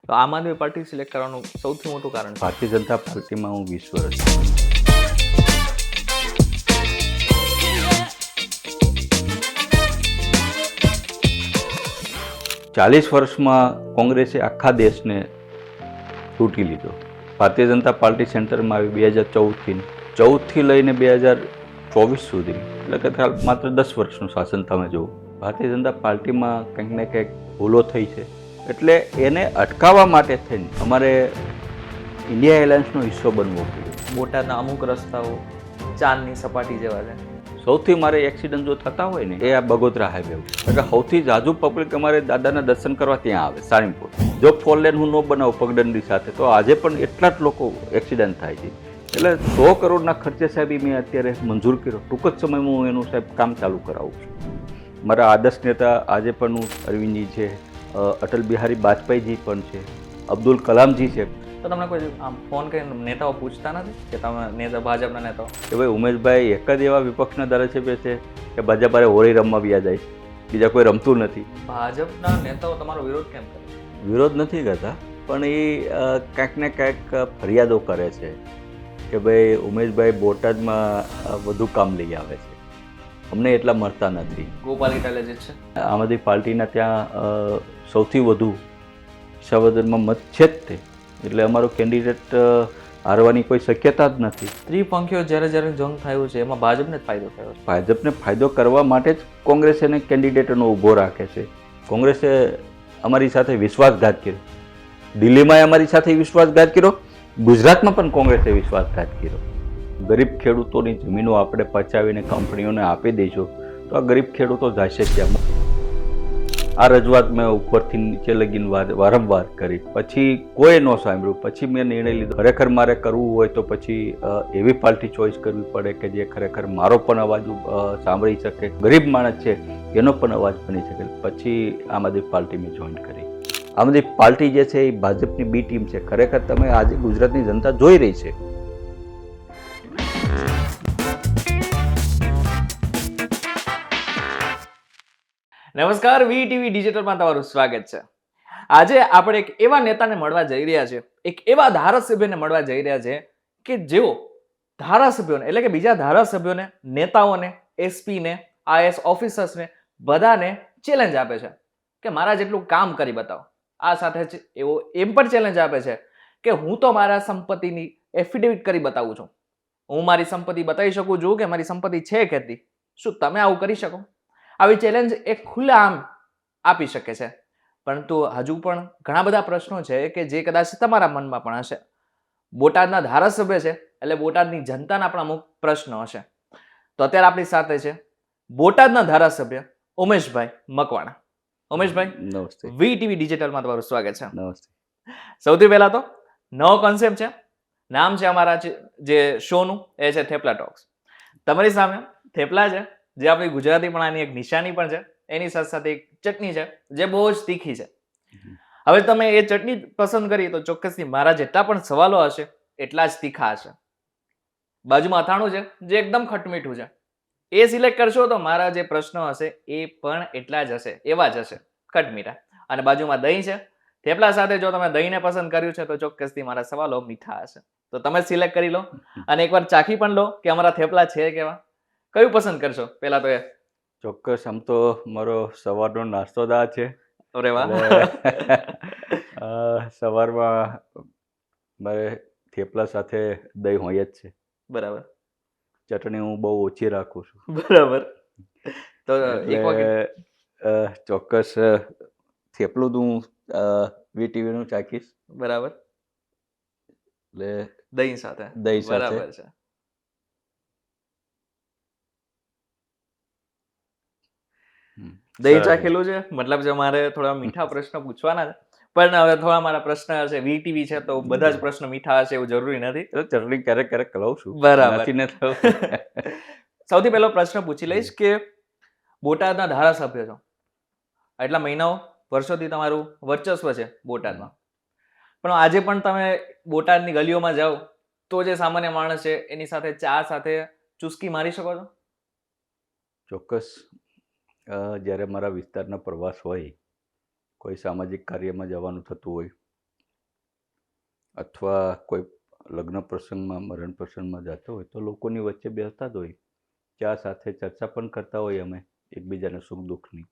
તો આમ આદમી party select કરવાનું સૌથી મોટું કારણ છે? ભારતીય જનતા પાર્ટીમાં હું 20 વર્ષ છું. ચાલીસ વર્ષમાં કોંગ્રેસે આખા દેશને લૂંટી લીધો. ભારતીય જનતા પાર્ટી સેન્ટરમાં આવી 2014થી લઈને 2024 સુધી, એટલે કે માત્ર 10 વર્ષનું શાસન તમે જુઓ. ભારતીય જનતા પાર્ટીમાં કંઈક ને કંઈક ભૂલો થઈ છે, એટલે એને અટકાવવા માટે થઈને અમારે ઇન્ડિયા એલાયન્સનો હિસ્સો બનવો પડ્યો. બોટાદના અમુક રસ્તાઓ ચાંદની સપાટી જેવા છે. સૌથી મારે એક્સિડન્ટ જો થતા હોય ને એ આ બગોદરા હાઈવે, એટલે સૌથી જાજુ પબ્લિક અમારે દાદાના દર્શન કરવા ત્યાં આવે સાળીમપુર. જો 4 લેન હું ન બનાવું પગદંડી સાથે તો આજે પણ એટલા જ લોકો એક્સિડન્ટ થાય છે. એટલે 100 કરોડના ખર્ચે સાહેબ મેં અત્યારે મંજૂર કર્યો. ટૂંક જ સમયમાં હું એનું સાહેબ કામ ચાલુ કરાવું છું. મારા આદર્શ નેતા આજે પણ હું અરવિંદજી છે, અટલ બિહારી વાજપેયીજી પણ છે, અબ્દુલ કલામજી છે. તો તમને કોઈ આમ ફોન કરીને નેતાઓ પૂછતા નથી કે તમે નેતા ભાજપના નેતાઓ કે ભાઈ ઉમેશભાઈ એક જ એવા વિપક્ષના ધારાસભ્ય છે કે ભાજપ હોળી રમવા વ્યા જાય, બીજા કોઈ રમતું નથી. ભાજપના નેતાઓ તમારો વિરોધ કેમ કરે? વિરોધ નથી કરતા, પણ એ કાંઈક ને કાંઈક ફરિયાદો કરે છે કે ભાઈ ઉમેશભાઈ બોટાદમાં વધુ કામ લઈ આવે છે, અમને એટલા મળતા નથી. ગોપાલ ઇટાલિયા છે આમ આદમી પાર્ટીના ત્યાં સૌથી વધુ વિસાવદરમાં મત છે જ તે, એટલે અમારો કેન્ડિડેટ હારવાની કોઈ શક્યતા જ નથી. ત્રિપંખીઓ જ્યારે જંગ થયું છે એમાં ભાજપને જ ફાયદો થયો છે. ભાજપને ફાયદો કરવા માટે જ કોંગ્રેસ એને કેન્ડિડેટનો ઊભો રાખે છે. કોંગ્રેસે અમારી સાથે વિશ્વાસઘાત કર્યો, દિલ્હીમાં અમારી સાથે વિશ્વાસઘાત કર્યો, ગુજરાતમાં પણ કોંગ્રેસે વિશ્વાસઘાત કર્યો. ગરીબ ખેડૂતોની જમીનો આપણે પચાવીને કંપનીઓને આપી દઈશું તો આ ગરીબ ખેડૂતો જશે ક્યાં? આ રજૂઆત મેં ઉપરથી નીચે લગીને વારંવાર કરી, પછી કોઈ ન સાંભળ્યું. પછી મેં નિર્ણય લીધો ખરેખર મારે કરવું હોય તો પછી એવી પાર્ટી ચોઈસ કરવી પડે કે જે ખરેખર મારો પણ અવાજ સાંભળી શકે, ગરીબ માણસ છે એનો પણ અવાજ બની શકે. પછી આમ આદમી પાર્ટી મેં જોઈન કરી. આમ આદમી પાર્ટી જે છે એ ભાજપની બી ટીમ છે. ખરેખર તમે આજે ગુજરાતની જનતા જોઈ રહી છે. નમસ્કાર, વીટીવી ડિજિટલમાં તમારું સ્વાગત છે. આજે આપણે એક એવા નેતાને મળવા જઈ રહ્યા છે, એક એવા ધારાસભ્યને મળવા જઈ રહ્યા છે કે જેઓ ધારાસભ્યોને એટલે કે બીજા ધારાસભ્યોને, નેતાઓને, એસપીને, આઈએસ ઓફિસર્સને બધાને ચેલેન્જ આપે છે કે મારા જેટલું કામ કરી બતાવો. આ સાથે જ એવો એમ પણ ચેલેન્જ આપે છે કે હું તો મારા સંપત્તિની એફિડેવિટ કરી બતાવું છું, હું મારી સંપત્તિ બતાવી શકું છું કે મારી સંપત્તિ છે કેટલી. શું તમે આવું કરી શકો? આવી ચેલેન્જ એ ખુલ્લાઆમ આપી શકે છે, પરંતુ હજુ પણ ઘણા બધા પ્રશ્નો છે કે જે કદાચ તમારા મનમાં પણ હશે. બોટાદના ધારાસભ્ય છે એટલે બોટાદની જનતાના પણ અમુક પ્રશ્નો હશે. તો અત્યારે આપણી સાથે છે બોટાદના ધારાસભ્ય ઉમેશભાઈ મકવાણા. ઉમેશભાઈ, નમસ્તે. વીટીવી ડિજિટલમાં તમારું સ્વાગત છે. નમસ્તે. સૌથી પહેલા તો નવો કોન્સેપ્ટ છે, નામ છે અમારા જે શોનું એ છે થેપલા ટોક્સ. તમારી સામે થેપલા છે, જે આપણી ગુજરાતી પણ આની એક નિશાની પણ છે. એની સાથે સાથે એક ચટણી છે જે બહુ જ તીખી છે. હવે તમે એ ચટણી પસંદ કરી તો ચોક્કસથી મારા જેટલા પણ સવાલો હશે એટલા જ તીખા હશે. બાજુમાં અથાણું છે જે એકદમ ખટમીઠું છે, એ સિલેક્ટ કરશો તો મારા જે પ્રશ્નો હશે એ પણ એટલા જ હશે, એવા જ હશે, ખટમીઠા. અને બાજુમાં દહીં છે. થેપલા સાથે જો તમે દહીંને પસંદ કર્યું છે તો ચોક્કસથી મારા સવાલો મીઠા હશે. તો તમે સિલેક્ટ કરી લો અને એકવાર ચાખી પણ લો કે અમારા થેપલા છે કેવા. કયું પસંદ કરશો? પેલા તો એ ચોક્કસ. આમ તો મારો સવારનો નાસ્તો દા છે. અરે વાહ. સવારમાં મારે થેપલા સાથે દહીં હોય જ છે. બરાબર. ચટણી હું બહુ ઓછી રાખું છું. બરાબર. તો એક વખત એટલે ચોક્કસ થેપલું હું વીટીવીનું ચાખીશ. બરાબર. એટલે દહીં સાથે. દહીં સાથે. બરાબર છે. દહીં ચાખેલું છે, મતલબ જે મારે થોડા મીઠા પ્રશ્ન પૂછવાના છે, પણ હવે થોડા મારા પ્રશ્ન હશે. વીટીવી છે તો બધા જ પ્રશ્ન મીઠા હશે એવું જરૂરી નથી. ચટણી ક્યારેક ક્યારેક લઉં છું. બરાબર. સૌથી પહેલો પ્રશ્ન પૂછી લઈશ કે બોટાદના ધારાસભ્ય છો, એટલા મહિનાઓ વર્ષોથી તમારું વર્ચસ્વ છે બોટાદમાં, પણ આજે પણ તમે બોટાદની ગલીઓમાં જાઓ તો જે સામાન્ય માણસ છે એની સાથે ચા સાથે ચુસ્કી મારી શકો છો? ચોક્કસ. જ્યારે મારા વિસ્તારના પ્રવાસ હોય, કોઈ સામાજિક કાર્યમાં જવાનું થતું હોય અથવા કોઈ લગ્ન પ્રસંગમાં મરણ પ્રસંગમાં જતો હોય તો લોકોની વચ્ચે બેસતા જ હોય, ચા સાથે ચર્ચા પણ કરતા હોય અમે એકબીજાના સુખ દુઃખની.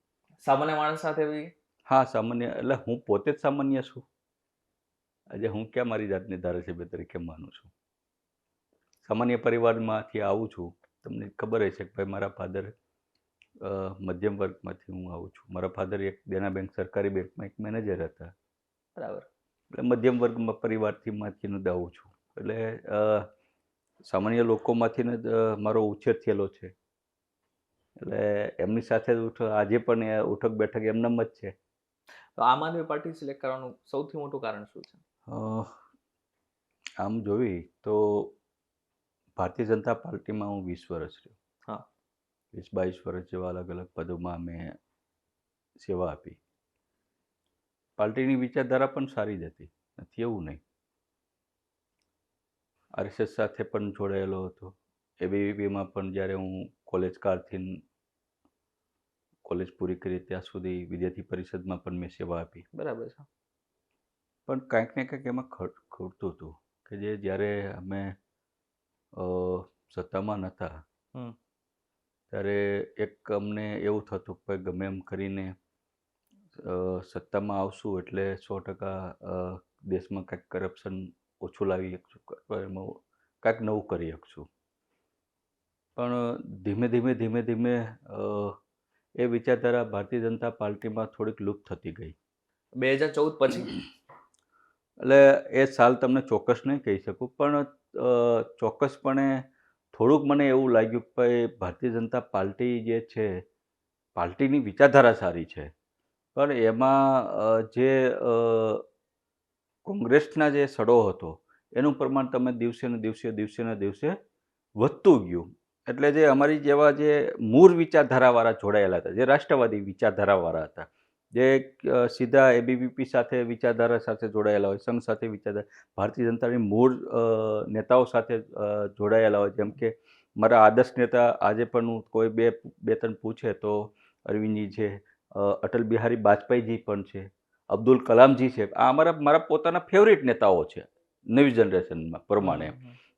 સામાન્ય માણસ સાથે બી હા, સામાન્ય એટલે હું પોતે જ સામાન્ય છું. આજે હું ક્યાં મારી જાતને ધારાસભ્ય તરીકે માનું છું? સામાન્ય પરિવારમાંથી આવું છું. તમને ખબર હશે કે ભાઈ મારા ફાધર મધ્યમ વર્ગમાંથી હું આવું છું. મારા ફાધર એક દેના બેંક સરકારી બેંકમાં એક મેનેજર હતા. બરાબર. એટલે મધ્યમ વર્ગમાં પરિવારથી જ આવું છું. એટલે સામાન્ય લોકોમાંથી જ મારો ઉછેર થયેલો છે. એટલે એમની સાથે જ આજે પણ એ ઉઠક બેઠક એમનામ જ છે. તો આમ આદમી પાર્ટી સિલેક્ટ કરવાનું સૌથી મોટું કારણ શું છે? આમ જોઈ તો ભારતીય જનતા પાર્ટીમાં હું 20 વર્ષ રહ્યો. હા. 20-22 વર્ષ જેવા અલગ અલગ પદોમાં મેં સેવા આપી. પાર્ટીની વિચારધારા પણ સારી જ હતી, નથી એવું નહીં. આરએસએસ સાથે પણ જોડાયેલો હતો. એબીવીપીમાં પણ જ્યારે હું કોલેજ કાળથી કોલેજ પૂરી કરી ત્યાં સુધી વિદ્યાર્થી પરિષદમાં પણ મેં સેવા આપી. બરાબર છે. પણ કાંઈક ને કાંઈક એમાં ખૂટતું હતું કે જ્યારે અમે સત્તામાં નહોતા ત્યારે એક અમને એવું થતું કે ગમે એમ કરીને સત્તામાં આવશું એટલે 100% દેશમાં કાંઈક કરપ્શન ઓછું લાવી શકશું, એમાં કાંઈક નવું કરી શકશું. પણ ધીમે ધીમે એ વિચારધારા ભારતીય જનતા પાર્ટીમાં થોડીક લુપ્ત થતી ગઈ. 2014 પછી એટલે એ સાલ તમને ચોક્કસ નહીં કહી શકું, પણ ચોક્કસપણે થોડુંક મને એવું લાગ્યું કે ભાઈ ભારતીય જનતા પાર્ટી જે છે, પાર્ટીની વિચારધારા સારી છે, પણ એમાં જે કોંગ્રેસના જે સડો હતો એનું પ્રમાણ તમે દિવસે ને દિવસે વધતું ગયું. એટલે જે અમારી જેવા જે મૂળ વિચારધારાવાળા જોડાયેલા હતા, જે રાષ્ટ્રવાદી વિચારધારાવાળા હતા, જે સીધા એબીવીપી સાથે વિચારધારા સાથે જોડાયેલા હોય, સંઘ સાથે વિચારધારા, ભારતીય જનતાની મૂળ નેતાઓ સાથે જોડાયેલા હોય, જેમ કે મારા આદર્શ નેતા આજે પણ હું કોઈ બે ત્રણ પૂછે તો અરવિંદજી છે, અટલ બિહારી વાજપેયીજી પણ છે, અબ્દુલ કલામજી છે. આ મારા પોતાના ફેવરિટ નેતાઓ છે નવી જનરેશનમાં પ્રમાણે.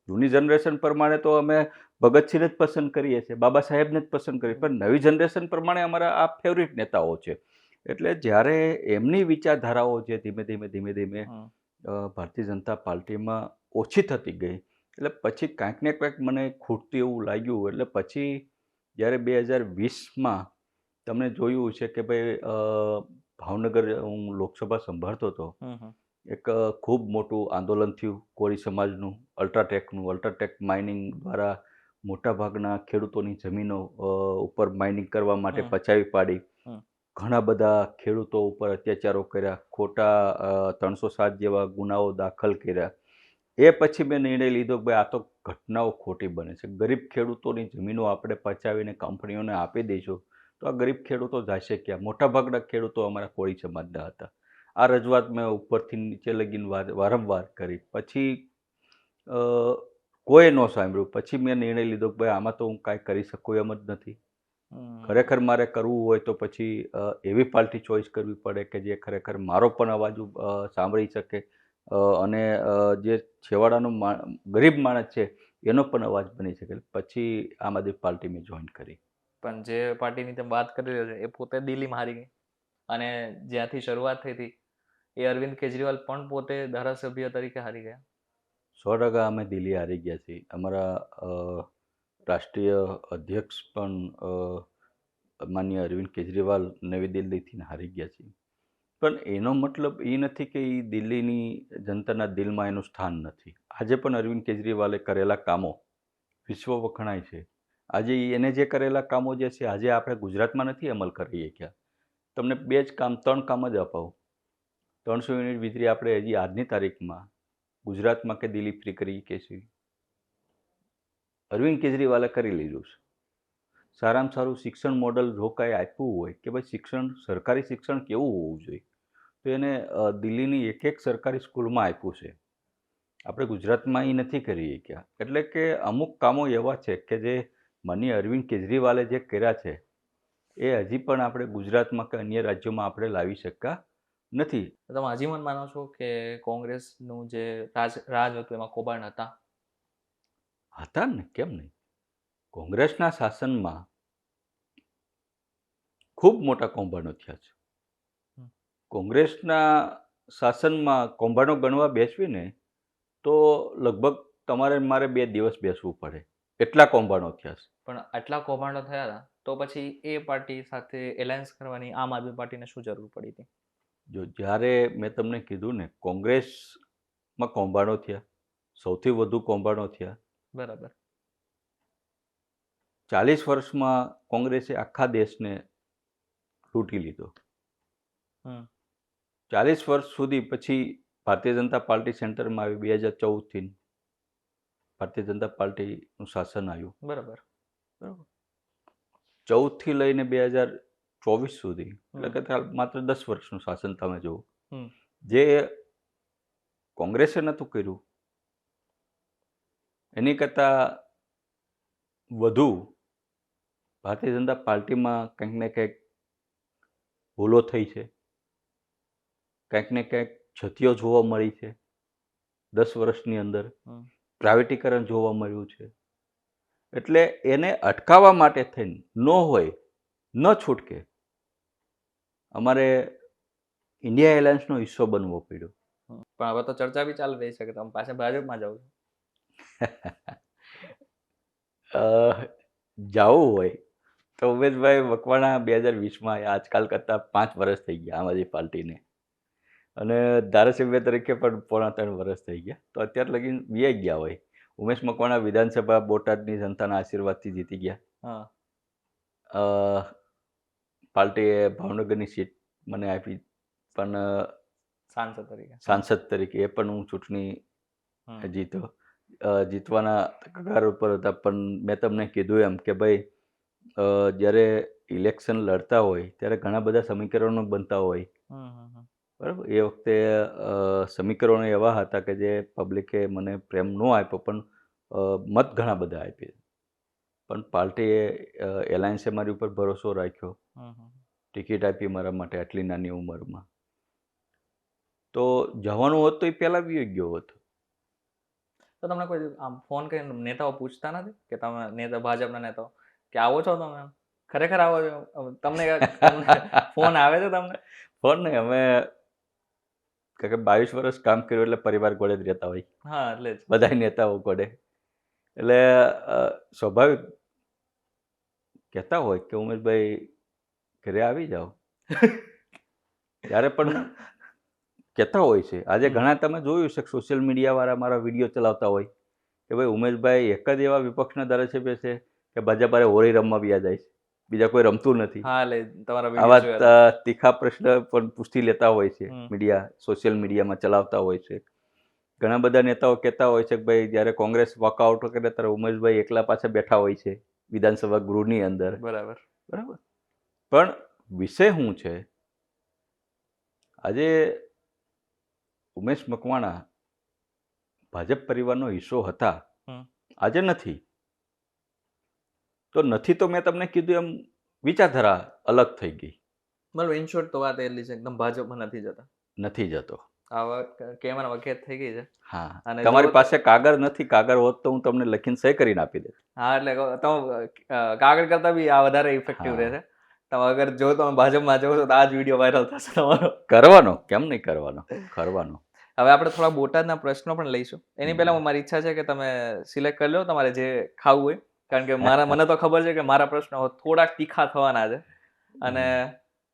જૂની જનરેશન પ્રમાણે તો અમે ભગતસિંહને જ પસંદ કરીએ છીએ, બાબા સાહેબને જ પસંદ કરીએ, પણ નવી જનરેશન પ્રમાણે અમારા આ ફેવરિટ નેતાઓ છે. એટલે જ્યારે એમની વિચારધારાઓ જે ધીમે ધીમે ભારતીય જનતા પાર્ટીમાં ઓછી થતી ગઈ, એટલે પછી કાંઈક ને કાંઈક મને ખૂટતું એવું લાગ્યું. એટલે પછી જ્યારે 2020માં તમને જોયું છે કે ભાઈ ભાવનગર હું લોકસભા સંભાળતો હતો, એક ખૂબ મોટું આંદોલન થયું કોળી સમાજનું, અલ્ટ્રાટેક માઇનિંગ દ્વારા મોટાભાગના ખેડૂતોની જમીનો ઉપર માઇનિંગ કરવા માટે પચાવી પાડી. ઘણા બધા ખેડૂતો ઉપર અત્યાચારો કર્યા, ખોટા 307 જેવા ગુનાઓ દાખલ કર્યા. એ પછી મેં નિર્ણય લીધો કે ભાઈ આ તો ઘટનાઓ ખોટી બને છે. ગરીબ ખેડૂતોની જમીનો આપણે પચાવીને કંપનીઓને આપી દઈશું તો આ ગરીબ ખેડૂતો જશે ક્યાં? મોટાભાગના ખેડૂતો અમારા કોળી સમાજના હતા. આ રજૂઆત મેં ઉપરથી નીચે લગીને વારંવાર કરી. પછી કોઈ ન સાંભળ્યું. પછી મેં નિર્ણય લીધો કે ભાઈ આમાં તો હું કાંઈ કરી શકું એમ જ નથી. ખરેખર મારે કરવું હોય તો પછી એવી પાર્ટી ચોઈસ કરવી પડે કે જે ખરેખર મારો પણ અવાજ સાંભળી શકે અને જે છેવાડાનો ગરીબ માણસ છે એનો પણ અવાજ બની શકે. પછી આમ આદમી પાર્ટી મેં જોઈન કરી. પણ જે પાર્ટીની તમે વાત કરી રહ્યા છો એ પોતે દિલ્હીમાં હારી ગઈ અને જ્યાંથી શરૂઆત થઈ હતી એ અરવિંદ કેજરીવાલ પણ પોતે ધારાસભ્ય તરીકે હારી ગયા. 100% અમે દિલ્હી હારી ગયા છીએ. અમારા રાષ્ટ્રીય અધ્યક્ષ પણ માનનીય અરવિંદ કેજરીવાલ નવી દિલ્હીથી હારી ગયા છે. પણ એનો મતલબ એ નથી કે એ દિલ્હીની જનતાના દિલમાં એનું સ્થાન નથી. આજે પણ અરવિંદ કેજરીવાલે કરેલા કામો વિશ્વ વખણાય છે. આજે એને જે કરેલા કામો જે છે આજે આપણે ગુજરાતમાં નથી અમલ કરી શક્યા. તમને 3 કામ જ અપાવું. 300 યુનિટ વીજળી આપણે હજી આજની તારીખમાં ગુજરાતમાં કે દિલ્હી ફ્રી કરી કે છે અરવિંદ કેજરીવાલે કરી લીધું છે. સારામાં સારું શિક્ષણ મોડલ જો કાંઈ આપ્યું હોય કે ભાઈ સરકારી શિક્ષણ કેવું હોવું જોઈએ તો એને દિલ્હીની એક સરકારી સ્કૂલમાં આપ્યું છે. આપણે ગુજરાતમાં એ નથી કરી શક્યા. એટલે કે અમુક કામો એવા છે કે જે માનનીય અરવિંદ કેજરીવાલે જે કર્યા છે એ હજી પણ આપણે ગુજરાતમાં કે અન્ય રાજ્યોમાં આપણે લાવી શકતા નથી. તમે હજી પણ માનો છો કે કોંગ્રેસનું જે રાજ હતું એમાં કૌભાંડ હતા? હતા ને, કેમ નહીં? કોંગ્રેસના શાસનમાં ખૂબ મોટા કૌભાંડો થયા છે. હમ. કોંગ્રેસના શાસનમાં કૌભાંડો ગણવા બેસવીને તો લગભગ તમારે ને મારે 2 દિવસ બેસવું પડે, એટલા કૌભાંડો થયા છે. પણ આટલા કૌભાંડો થયા હતા તો પછી એ પાર્ટી સાથે એલાયન્સ કરવાની આમ આદમી પાર્ટીને શું જરૂર પડી હતી? જો જ્યારે મેં તમને કીધું ને, કોંગ્રેસમાં કૌભાંડો થયા, સૌથી વધુ કૌભાંડો થયા. બરાબર. 40 વર્ષમાં કોંગ્રેસે આખા દેશને લૂંટી લીધો. હમ. 40 વર્ષ સુધી પછી ભારતીય જનતા પાર્ટી સેન્ટરમાં આવી. 2014થી ભારતીય જનતા પાર્ટીનું શાસન આવ્યું. બરાબર. બરાબર. 14થી લઈને 2024 સુધી, એટલે કે માત્ર 10 વર્ષનું શાસન તમે જુઓ. હમ. જે કોંગ્રેસે નહોતું કર્યું એની કરતાં વધુ ભારતીય જનતા પાર્ટીમાં કંઈક ને કંઈક ભૂલો થઈ છે, કંઈક ને કંઈક ક્ષતિઓ જોવા મળી છે. 10 વર્ષની અંદર પ્રાઇવેટીકરણ જોવા મળ્યું છે. એટલે એને અટકાવવા માટે થઈને ન હોય ન છૂટકે અમારે ઇન્ડિયા એલાયન્સનો હિસ્સો બનવો પડ્યો. પણ હવે તો ચર્ચા બી ચાલી રહી છે કે તમે પાછા ભાજપમાં જાઓ છો. જવું હોય તો ઉમેશભાઈ મકવાણા 2020માં આજકાલ કરતાં 5 વર્ષ થઈ ગયા આમ આદમી પાર્ટીને, અને ધારાસભ્ય તરીકે પણ 3.5 વર્ષ થઈ ગયા. તો અત્યારે લગીન વ્યાઈ ગયા હોય. ઉમેશ મકવાણા વિધાનસભા બોટાદની જનતાના આશીર્વાદથી જીતી ગયા. પાર્ટીએ ભાવનગરની સીટ મને આપી, પણ સાંસદ તરીકે એ પણ હું ચૂંટણી જીત્યો. જીતવાના કગાર ઉપર હતા. પણ મેં તમને કીધું એમ કે ભાઈ, જ્યારે ઇલેક્શન લડતા હોય ત્યારે ઘણા બધા સમીકરણો બનતા હોય. બરાબર. એ વખતે સમીકરણો એવા હતા કે જે પબ્લિકે મને પ્રેમ ન આપ્યો, પણ મત ઘણા બધા આપ્યા. પણ પાર્ટીએ એલાયન્સે મારી ઉપર ભરોસો રાખ્યો, ટિકિટ આપી મારા માટે આટલી નાની ઉંમરમાં. તો જવાનું હોત તો એ પહેલાં બી ગયો હોત. તો તમને કોઈ આમ ફોન કરીને નેતાઓ પૂછતા નથી કે તમે ભાજપના નેતાઓ કે આવો છો તમે? ખરેખર આવો છો? તમને ફોન આવે છે તમને? ફોન નહીં, અમે કે 22 વર્ષ કામ કર્યું એટલે પરિવાર જોડે જ રહેતા હોય. હા, એટલે જ બધા નેતાઓ જોડે. એટલે સ્વાભાવિક કહેતા હોય કે ઉમેશભાઈ ઘરે આવી જાઓ. ત્યારે પણ કહેતા હોય છે. આજે ઘણા તમે જોયું છે સોશિયલ મીડિયાવાળા મારા વિડીયો ચલાવતા હોય કે ભાઈ ઉમેશભાઈ એક જ એવા વિપક્ષના ધારાસભ્ય છે કે ભાજપ હારે હોળી રમવા વ્યા જાય છે, બીજા કોઈ રમતું નથી. હા, એટલે તમારા આવા તીખા પ્રશ્ન પણ પૂછી લેતા હોય છે મીડિયા, સોશિયલ મીડિયામાં ચલાવતા હોય છે. ઘણા બધા નેતાઓ કહેતા હોય છે કે ભાઈ જ્યારે કોંગ્રેસ વોકઆઉટ કરે ત્યારે ઉમેશભાઈ એકલા પાછા બેઠા હોય છે વિધાનસભા ગૃહની અંદર. બરાબર. બરાબર. પણ વિષય શું છે, આજે ઉમેશ મકવાણા ભાજપ પરિવારનો હિસ્સો હતા, આજે નથી. તો નથી તો મેં તમને કીધું એમ વિચારધારા અલગ થઈ ગઈ. મતલબ ઇન શોર્ટ તો વાત એટલી છે એકદમ ભાજપમાં નથી જતા. નથી જતો. આ કહેવાનો વખત થઈ ગઈ છે. હા, અને તમારી પાસે કાગળ નથી. કાગળ હોત તો હું તમને લખીને સહી કરીને આપી દે. હા, એટલે તમે કાગળ કરતા બી આ વધારે ઇફેક્ટિવ રહેશે. તમે અગર જો તમે ભાજપમાં જાઓ છો તો આ જ વિડીયો વાયરલ થશે તમારો. કરવાનો, કેમ નહીં કરવાનો, કરવાનો. હવે આપણે થોડા બોટાદના પ્રશ્નો પણ લઈશું. એની પહેલા મારી ઈચ્છા છે કે તમે સિલેક્ટ કરી લો તમારે જે ખાવું હોય, કારણ કે મને તો ખબર છે કે મારા પ્રશ્નો થોડાક તીખા થવાના છે, અને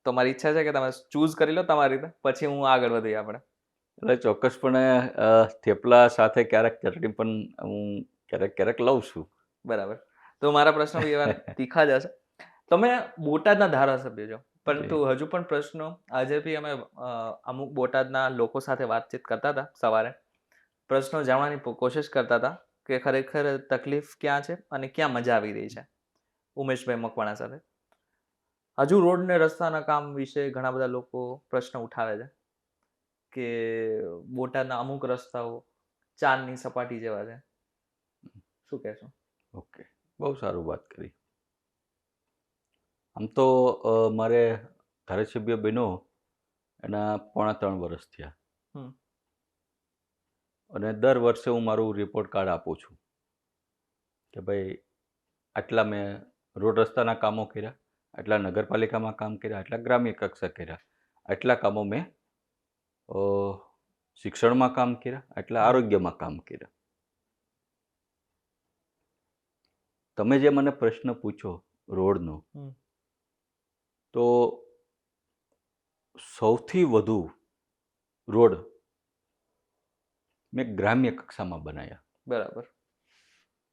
તો મારી ઈચ્છા છે કે તમે ચૂઝ કરી લો તમારી રીતે, પછી હું આગળ વધીએ આપણે. એટલે ચોક્કસપણે થેપલા સાથે ક્યારેક ચટણી પણ હું ક્યારેક લઉં છું. બરાબર. તો મારા પ્રશ્નો બી એવા તીખા જ હશે. તમે બોટાદના ધારાસભ્ય છો, પરંતુ હજુ પણ પ્રશ્નો આજે બી અમે અમુક બોટાદના લોકો સાથે વાતચીત કરતા હતા સવારે, પ્રશ્નો જાણવાની કોશિશ કરતા હતા કે ખરેખર તકલીફ ક્યાં છે અને ક્યાં મજા આવી રહી છે ઉમેશભાઈ મકવાણા સાથે. હજુ રોડ ને રસ્તાના કામ વિશે ઘણા બધા લોકો પ્રશ્ન ઉઠાવે છે કે બોટાદના અમુક રસ્તાઓ ચાંદની સપાટી જેવા છે. શું કહેશો? ઓકે, બહુ સારું વાત કરી. આમ તો મારે ધારાસભ્ય બન્યો એના 3.5 વર્ષ થયા. હમ. અને દર વર્ષે હું મારું રિપોર્ટ કાર્ડ આપું છું કે ભાઈ આટલા મેં રોડ રસ્તાના કામો કર્યા, આટલા નગરપાલિકામાં કામ કર્યા, આટલા ગ્રામ્ય કક્ષા કર્યા, આટલા કામો મેં શિક્ષણમાં કામ કર્યા, આટલા આરોગ્યમાં કામ કર્યા. તમે જે મને પ્રશ્ન પૂછો રોડનો, હમ. તો સૌથી વધુ રોડ મેં ગ્રામ્ય કક્ષામાં બનાવ્યા. બરાબર.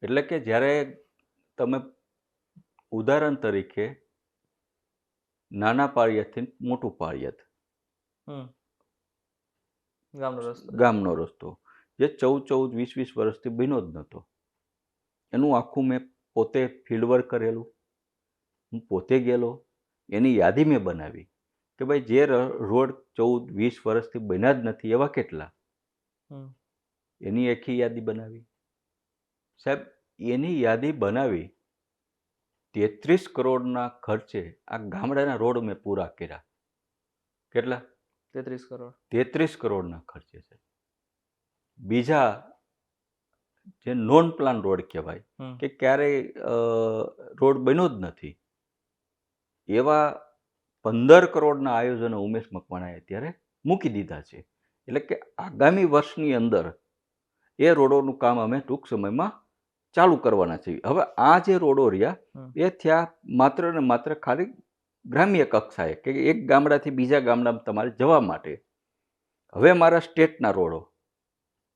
એટલે કે જ્યારે તમે ઉદાહરણ તરીકે નાના પાળિયાદથી મોટું પાળિયાદ હમ. ગામનો રસ્તો. ગામનો રસ્તો જે 14, 20 વર્ષથી બન્યો જ નહોતો, એનું આખું મેં પોતે ફિલ્ડ વર્ક કરેલું, હું પોતે ગયેલો, એની યાદી મેં બનાવી કે ભાઈ જે રોડ 14, 20 વર્ષથી બન્યા જ નથી એવા કેટલા, હમ. એની આખી યાદી બનાવી. સાહેબ, એની યાદી બનાવી 33 કરોડના ખર્ચે આ ગામડાના રોડ મેં પૂરા કર્યા. કેટલા? 33 કરોડ. 33 કરોડના ખર્ચે છે. બીજા જે નોન પ્લાન રોડ કહેવાય હમ. કે ક્યારેય રોડ બન્યો જ નથી, એવા 15 કરોડના આયોજનો ઉમેશ મકવાણાએ અત્યારે મૂકી દીધા છે. એટલે કે આગામી વર્ષની અંદર એ રોડોનું કામ અમે ટૂંક સમયમાં ચાલુ કરવાના છીએ. હવે આ જે રોડો રહ્યા એ થયા માત્ર ને માત્ર ખાલી ગ્રામ્ય કક્ષાએ કે એક ગામડાથી બીજા ગામડામાં તમારે જવા માટે. હવે મારા સ્ટેટના રોડો,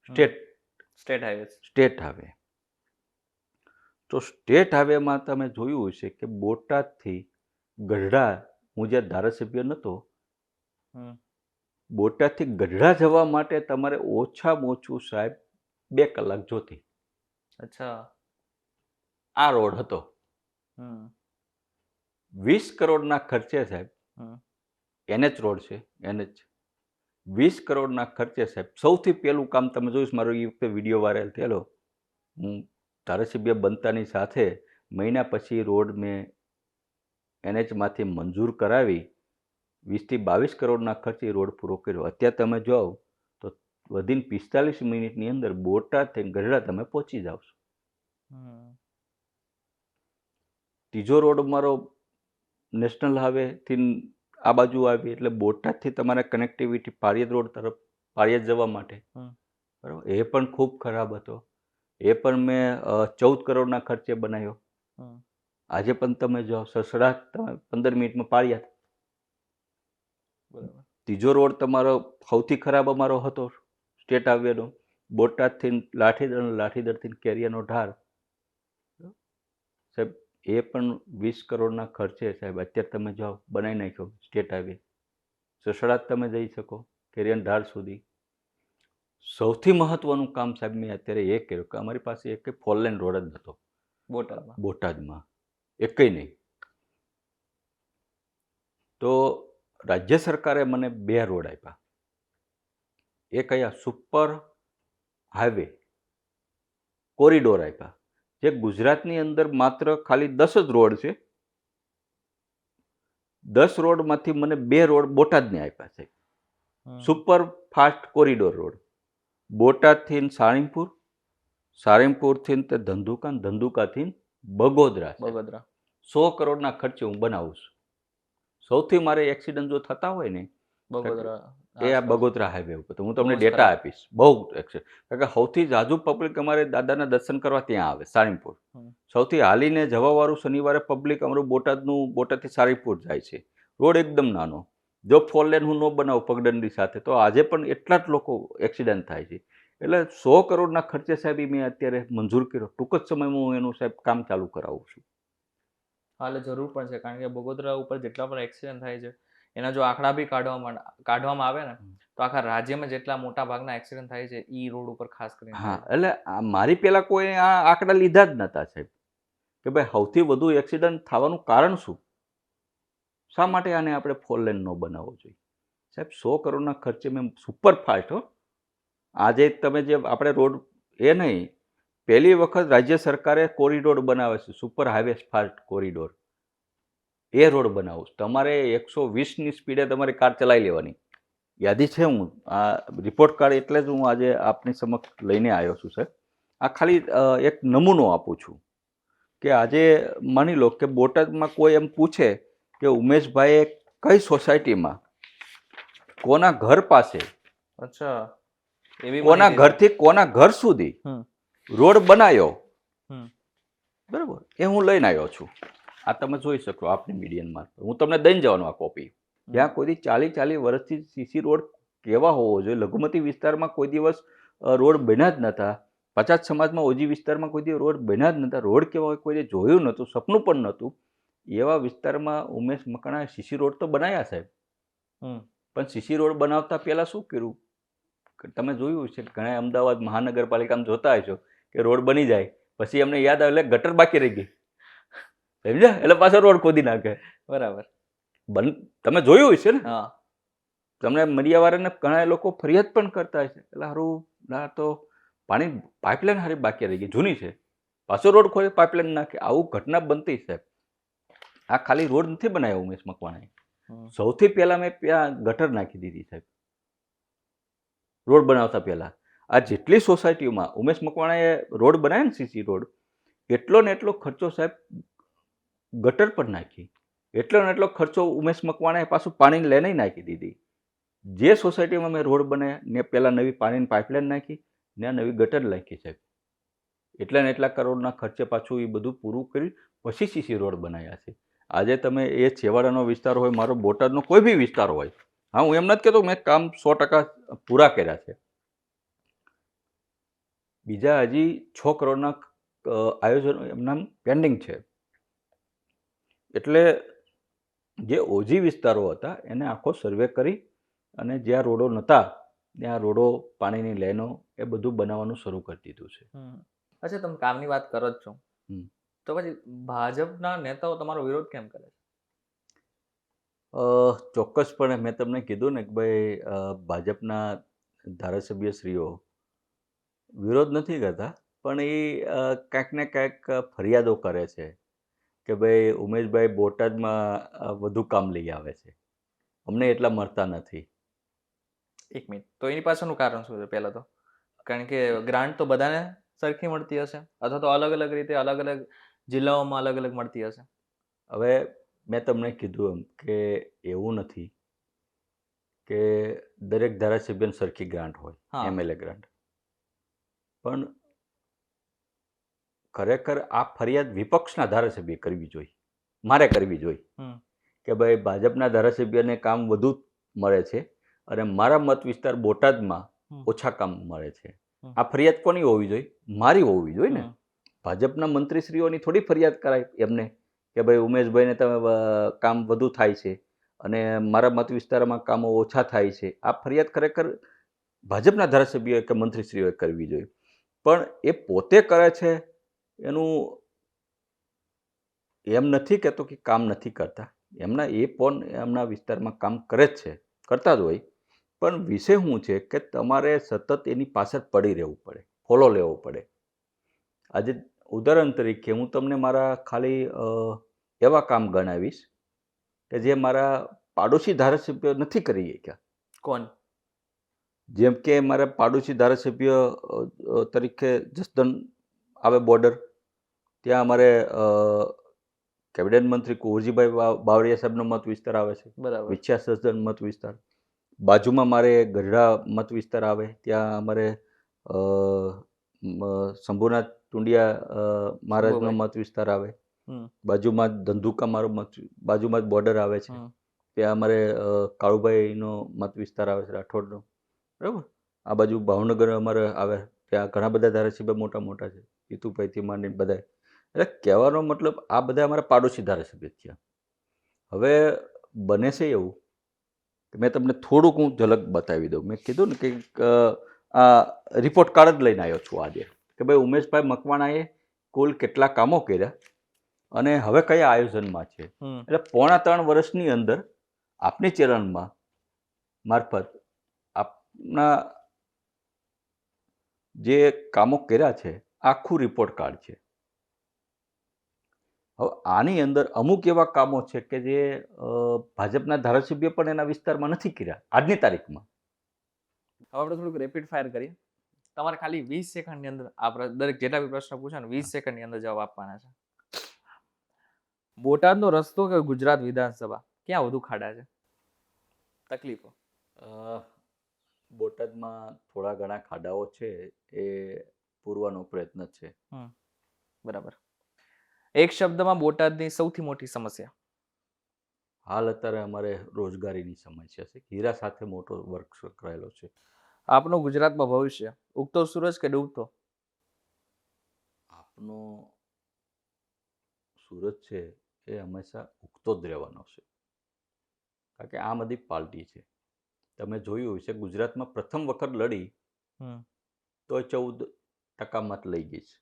સ્ટેટ હાઈવે. સ્ટેટ હાઈવે, તો સ્ટેટ હાઈવેમાં તમે જોયું હશે કે બોટાદથી ગઢડા, હું જે ધારાસભ્ય નહોતો, બોટાદથી ગઢડા જવા માટે તમારે ઓછામાં ઓછું સાહેબ 2 કલાક જોતી. અચ્છા. આ રોડ હતો. 20 કરોડના ખર્ચે સાહેબ, NH રોડ છે, NH 20 કરોડના ખર્ચે સાહેબ સૌથી પહેલું કામ તમે જોઈશ, મારો એ વખતે વિડીયો વાયરલ થયેલો, હું ધારાસભ્ય બનતાની સાથે મહિના પછી રોડ મેં NHમાંથી મંજૂર કરાવી 20 થી 22 કરોડના ખર્ચે રોડ પૂરો કર્યો. અત્યારે તમે જાઓ તો within 45 મિનિટની અંદર બોટાદથી ગઢડા તમે પહોંચી જાઓ છો. ત્રીજો રોડ મારો નેશનલ હાઈવેથી આ બાજુ આવી એટલે બોટાદથી તમારે કનેક્ટિવિટી પાળિયાદ રોડ તરફ, પાળિયાદ જવા માટે, બરાબર, એ પણ ખૂબ ખરાબ હતો. એ પણ મેં 14 કરોડના ખર્ચે બનાવ્યો. આજે પણ તમે જાઓ સસડાટ તમે 15 મિનિટમાં પાળિયાદ. ત્રીજો રોડ તમારો સૌથી ખરાબ અમારો હતો સ્ટેટ હાઈવેનો, બોટાદથી લાઠીદર, લાઠીદરથી કેરિયાનો ઢાર. સાહેબ એ પણ 20 કરોડના ખર્ચે સાહેબ અત્યારે તમે જાઓ બનાવી નાખ્યો સ્ટેટ હાઈવે. સસડાટ તમે જઈ શકો કેરિયાના ઢાર સુધી. સૌથી મહત્વનું કામ સાહેબ મેં અત્યારે એ કર્યું કે અમારી પાસે એક 4 લેન રોડ જ નહોતો બોટાદમાં, એકય નહીં. તો રાજ્ય સરકારે મને 2 રોડ આપ્યા. એ કયા? સુપર હાઈવે કોરિડોર આપ્યા, જે ગુજરાતની અંદર માત્ર ખાલી 10 જ રોડ છે. 10 રોડમાંથી મને 2 રોડ બોટાદને આપ્યા છે. સુપર ફાસ્ટ કોરિડોર રોડ બોટાદથી સાળીમપુર, સાળીમપુરથી તે ધંધુકા, ધંધુકાથી બગોદરા. 100 કરોડના ખર્ચે હું બનાવું છું. સૌથી મારે એક્સિડન્ટ જો થતા હોય ને એ આ બગોદરા હાઈવે ઉપર, તો હું તમને ડેટા આપીશ. બહુ એક્સિડન્ટ, કારણ કે સૌથી ઝાઝુ પબ્લિક અમારે દાદાના દર્શન કરવા ત્યાં આવે સાળીમપુર. સૌથી હાલીને જવાવાળું શનિવારે પબ્લિક અમારું બોટાદથી સાળીમપુર જાય છે. રોડ એકદમ નાનો. જો 4 લેન હું ન બનાવું પગદંડી સાથે તો આજે પણ એટલા જ લોકો એક્સિડન્ટ થાય છે. એટલે 100 કરોડના ખર્ચે સાહેબ મેં અત્યારે મંજૂર કર્યો. ટૂંક જ સમયમાં હું એનું સાહેબ કામ ચાલુ કરાવું છું. હાલે જરૂર પણ છે, કારણ કે બગોદરા ઉપર જેટલા પણ એક્સિડન્ટ થાય છે એના જો આંકડા બી કાઢવામાં આવે ને તો આખા રાજ્યમાં જેટલા મોટા ભાગના એક્સિડન્ટ થાય છે ઈ રોડ ઉપર ખાસ કરીને. હા, એટલે મારી પહેલા કોઈ આ આંકડા લીધા જ નહોતા સાહેબ કે ભાઈ સૌથી વધુ એક્સિડન્ટ થવાનું કારણ શું, શા માટે આને આપણે 4 લેન ન બનાવવો જોઈએ. સાહેબ 100 કરોડના ખર્ચે મેં સુપર ફાસ્ટ, આજે તમે જે આપણે રોડ એ નહીં, પહેલી વખત રાજ્ય સરકારે કોરિડોર બનાવે છે, સુપર હાઈવે ફાસ્ટ કોરિડોર. એ રોડ બનાવું તમારે 120ની સ્પીડે તમારી કાર ચલાવી લેવાની. યાદી છે. હું આ રિપોર્ટ કાર્ડ એટલે જ હું આજે આપની સમક્ષ લઈને આવ્યો છું સાહેબ. આ ખાલી એક નમૂનો આપું છું કે આજે માની લો કે બોટાદમાં કોઈ એમ પૂછે કે ઉમેશભાઈએ કઈ સોસાયટીમાં કોના ઘર પાસે અચ્છા, એવી કોના માહિતી છે. ઘરથી કોના ઘર સુધી હમ. રોડ બનાવ્યો, હમ. બરાબર, એ હું લઈને આવ્યો છું. આ તમે જોઈ શકો આપની મીડિયનમાં. હું તમને દઈને જવાનું આ કોપી. જ્યાં કોઈ 40 વર્ષથી સીસી રોડ કેવા હોવો જોઈએ. લઘુમતી વિસ્તારમાં કોઈ દિવસ રોડ બન્યા જ નતા. પછાત સમાજમાં ઓજી વિસ્તારમાં કોઈ દિવસ રોડ બન્યા જ નતા. રોડ કેવા હોય કોઈએ જોયું નહોતું, સપનું પણ નહોતું. એવા વિસ્તારમાં ઉમેશ મકવાણાએ સીસી રોડ તો બનાવ્યા સાહેબ. પણ સીસી રોડ બનાવતા પહેલા શું કર્યું? તમે જોયું છે ઘણા અમદાવાદ મહાનગરપાલિકામાં જોતા હશો કે રોડ બની જાય પછી એમને યાદ આવે એટલે ગટર બાકી રહી ગઈ, સમજ્યા, એટલે પાછો રોડ ખોદી નાખે. બરાબર. તમે જોયું હશે ને. હા. તમને મીડિયાવાળાને ઘણા લોકો ફરિયાદ પણ કરતા હશે એટલે હારું ના તો પાણી પાઇપલાઇન હારી બાકી રહી ગઈ, જૂની છે, પાછો રોડ ખોદે પાઇપલાઇન નાખે. આવું ઘટના બનતી છે. આ ખાલી રોડ નથી બનાવ્યો ઉમેશ મકવાણાએ. સૌથી પહેલા મેં ત્યાં ગટર નાખી દીધી સાહેબ. રોડ બનાવતા પહેલા આ જેટલી સોસાયટીઓમાં ઉમેશ મકવાણાએ રોડ બનાવ્યા ને સીસી રોડ, એટલો ને એટલો ખર્ચો સાહેબ ગટર પર નાખી. એટલો ને એટલો ખર્ચો ઉમેશ મકવાણાએ પાછું પાણી લઈને નાખી દીધી. જે સોસાયટીમાં મેં રોડ બનાવ્યા ને પહેલા નવી પાણીની પાઇપલાઇન નાખી ને નવી ગટર નાખી સાહેબ. એટલા ને એટલા કરોડના ખર્ચે પાછું એ બધું પૂરું કરી પછી સીસી રોડ બનાવ્યા છે. આજે તમે એ છેવાડાનો વિસ્તાર હોય, મારો બોટાદનો કોઈ બી વિસ્તાર હોય, હા, હું એમ નથી કહેતો મેં કામ 100% પૂરા કર્યા છે. બીજા હજી 6 કરોડના આયોજનો એમના પેન્ડિંગ છે. એટલે જે ઓજી વિસ્તારો હતા એને આખો સર્વે કરી અને જ્યાં રોડો નહોતા ત્યાં રોડો, પાણીની લાઈનો એ બધું બનાવવાનું શરૂ કરી દીધું છે. અચ્છા, તમે કામની વાત કરો જ છો, તો પછી ભાજપના નેતાઓ તમારો વિરોધ કેમ કરે છે? ચોક્કસપણે મેં તમને કીધું ને કે ભાઈ ભાજપના ધારાસભ્યશ્રીઓ વિરોધ નથી કરતા, પણ એ કાંઈક ને કાંઈક ફરિયાદો કરે છે કે ભાઈ ઉમેશભાઈ બોટાદમાં વધુ કામ લઈ આવે છે, અમને એટલા મળતા નથી. એક મિનિટ, તો એની પાછળનું કારણ શું છે? પહેલા તો કારણ કે ગ્રાન્ટ તો બધાને સરખી મળતી હશે અથવા તો અલગ અલગ રીતે અલગ અલગ જિલ્લાઓમાં અલગ અલગ મળતી હશે. હવે મેં તમને કીધું એમ કે એવું નથી કે દરેક ધારાસભ્યને સરખી ગ્રાન્ટ હોય, એમએલએ ગ્રાન્ટ. પણ ખરેખર આ ફરિયાદ વિપક્ષના ધારાસભ્ય કરવી જોઈએ, મારે કરવી જોઈએ કે ભાઈ ભાજપના ધારાસભ્યને કામ વધુ મળે છે અને મારા મત વિસ્તાર બોટાદમાં ઓછા કામ મળે છે. આ ફરિયાદ કોની હોવી જોઈએ? મારી હોવી જોઈએ ને. ભાજપના મંત્રીશ્રીઓની થોડી ફરિયાદ કરાય એમને કે ભાઈ ઉમેશભાઈને તમે કામ વધુ થાય છે અને મારા મત વિસ્તારમાં કામો ઓછા થાય છે. આ ફરિયાદ ખરેખર ભાજપના ધારાસભ્યોએ કે મંત્રીશ્રીઓએ કરવી જોઈએ. પણ એ પોતે કરે છે એનું એમ નથી કહેતો કે કામ નથી કરતા. એ પણ એમના વિસ્તારમાં કામ કરે જ છે, કરતા જ હોય. પણ વિષય શું છે કે તમારે સતત એની પાછળ પડી રહેવું પડે, ફોલો લેવો પડે. આજે ઉદાહરણ તરીકે હું તમને મારા ખાલી એવા કામ ગણાવીશ કે જે મારા પાડોશી ધારાસભ્ય નથી કરી શક્યા. કોણ? જેમ કે મારા પાડોશી ધારાસભ્ય તરીકે જસદણ આવે બોર્ડર, ત્યાં અમારે કેબિનેટ મંત્રી કુંવરજીભાઈ બાવળિયા સાહેબનો મત વિસ્તાર આવે છે, બરાબર. વિછ્યા સસદન મત વિસ્તાર. બાજુમાં મારે ગઢડા મત વિસ્તાર આવે, ત્યાં અમારે શંભુનાથ ટુંડિયા મહારાજનો મત વિસ્તાર આવે. બાજુમાં જ ધંધુકા મારો બાજુમાં જ બોર્ડર આવે છે, ત્યાં અમારે કાળુભાઈનો મત વિસ્તાર આવે છે, રાઠોડનો, બરાબર. આ બાજુ ભાવનગર અમારે આવે, ત્યાં ઘણા બધા ધારાસભ્ય મોટા મોટા છે, હિતુભાઈથી માંડી બધા. એટલે કહેવાનો મતલબ આ બધા અમારા પાડોશી ધારાસભ્ય છે. હવે બને છે એવું કે મેં તમને થોડુંક હું ઝલક બતાવી દઉં. મેં કીધું ને કે આ રિપોર્ટ કાર્ડ જ લઈને આવ્યો છું આજે કે ભાઈ ઉમેશભાઈ મકવાણાએ કુલ કેટલા કામો કર્યા અને હવે કયા આયોજનમાં છે. એટલે 3.5 વર્ષની અંદર આપની ચેનલમાં મારફત આપના જે કામો કર્યા છે આખું રિપોર્ટ કાર્ડ છે. હવે આની અંદર અમુક એવા કામો છે કે જે ભાજપના ધારાસભ્ય પણ એના વિસ્તારમાં નથી કર્યા આજની તારીખમાં. હવે આપણે થોડુંક રેપિડ ફાયર કરીએ. તમારે ખાલી 20 સેકન્ડની અંદર દરેક જેટલા બી પ્રશ્ન પૂછે ને 20 સેકન્ડની અંદર જવાબ આપવાના છે. બોટાદનો રસ્તો કે ગુજરાત વિધાનસભા ક્યાં વધુ ખાડા છે? તકલીફો. બોટાદમાં થોડા ઘણા ખાડાઓ છે એ પૂરવાનો પ્રયત્ન છે. બરાબર. એક શબ્દમાં બોટાદની સૌથી મોટી સમસ્યા. હાલ અત્યારે અમારે રોજગારીની સમસ્યા છે. હીરા સાથે મોટો વર્ક કરાયેલો છે. આપનું ગુજરાતમાં ભવિષ્ય ઉગતો સૂરજ કે ડૂબતો? આપનો સૂરજ છે એ હંમેશા ઉગતો જ રહેવાનો છે, કારણ કે આમ આદમી પાર્ટી છે. તમે જોયું હશે ગુજરાતમાં પ્રથમ વખત લડી તો 14% મત લઈ ગઈ છે.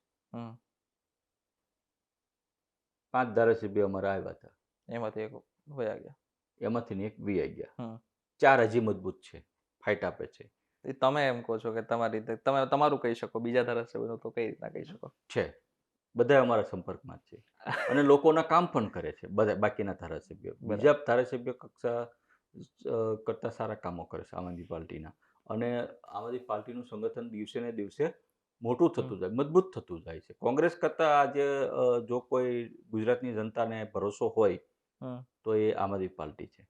5 ધારાસભ્ય અમારા આવ્યા હતા, એમાંથી એક વયા ગયા, એમાંથી એક વી આવી ગયા. 4 હજી મજબૂત છે, ફાઇટ આપે છે. તમે એમ કહો છો કે તમારી રીતે તમે તમારું કહી શકો, બીજા ધારાસભ્યનું તો કઈ રીતના કહી શકો? છે, બધા અમારા સંપર્કમાં જ છે અને લોકોના કામ પણ કરે છે. બધા બાકીના ધારાસભ્યો બીજા ધારાસભ્ય કક્ષા કરતા સારા કામો કરે છે આમ આદમી પાર્ટીના. અને આમ આદમી પાર્ટીનું સંગઠન દિવસે ને દિવસે મોટું થતું જાય, મજબૂત થતું જાય છે. કોંગ્રેસ કરતા આજે જો કોઈ ગુજરાતની જનતાને ભરોસો હોય તો એ આમ આદમી પાર્ટી છે.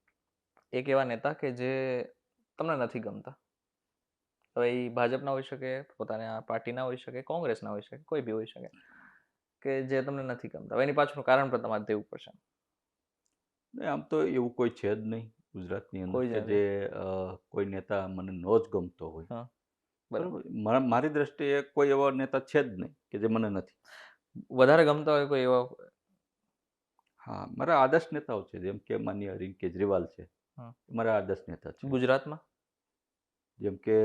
એક એવા નેતા કે જે તમને નથી ગમતા, હવે એ ભાજપના હોઈ શકે, પોતાના પાર્ટીના હોઈ શકે, કોંગ્રેસના હોઈ શકે, કોઈ બી હોઈ શકે, કે જે તમને નથી ગમતા, એની પાછળનું કારણ પણ તમારે દેવું પડશે. આમ તો એવું કોઈ છે જ નહીં ગુજરાતની અંદર કે જે કોઈ નેતા મને ન જ ગમતો હોય. બરાબર, મારી દ્રષ્ટિએ કોઈ એવો નેતા છે જ નહીં કે જે મને નથી. વધારે ગમતા હોય કોઈ એવા? હા, મારા આદર્શ નેતાઓ છે, જેમ કે માનનીય અરવિંદ કેજરીવાલ છે, મારા આદર્શ નેતા છે. ગુજરાતમાં જેમ કે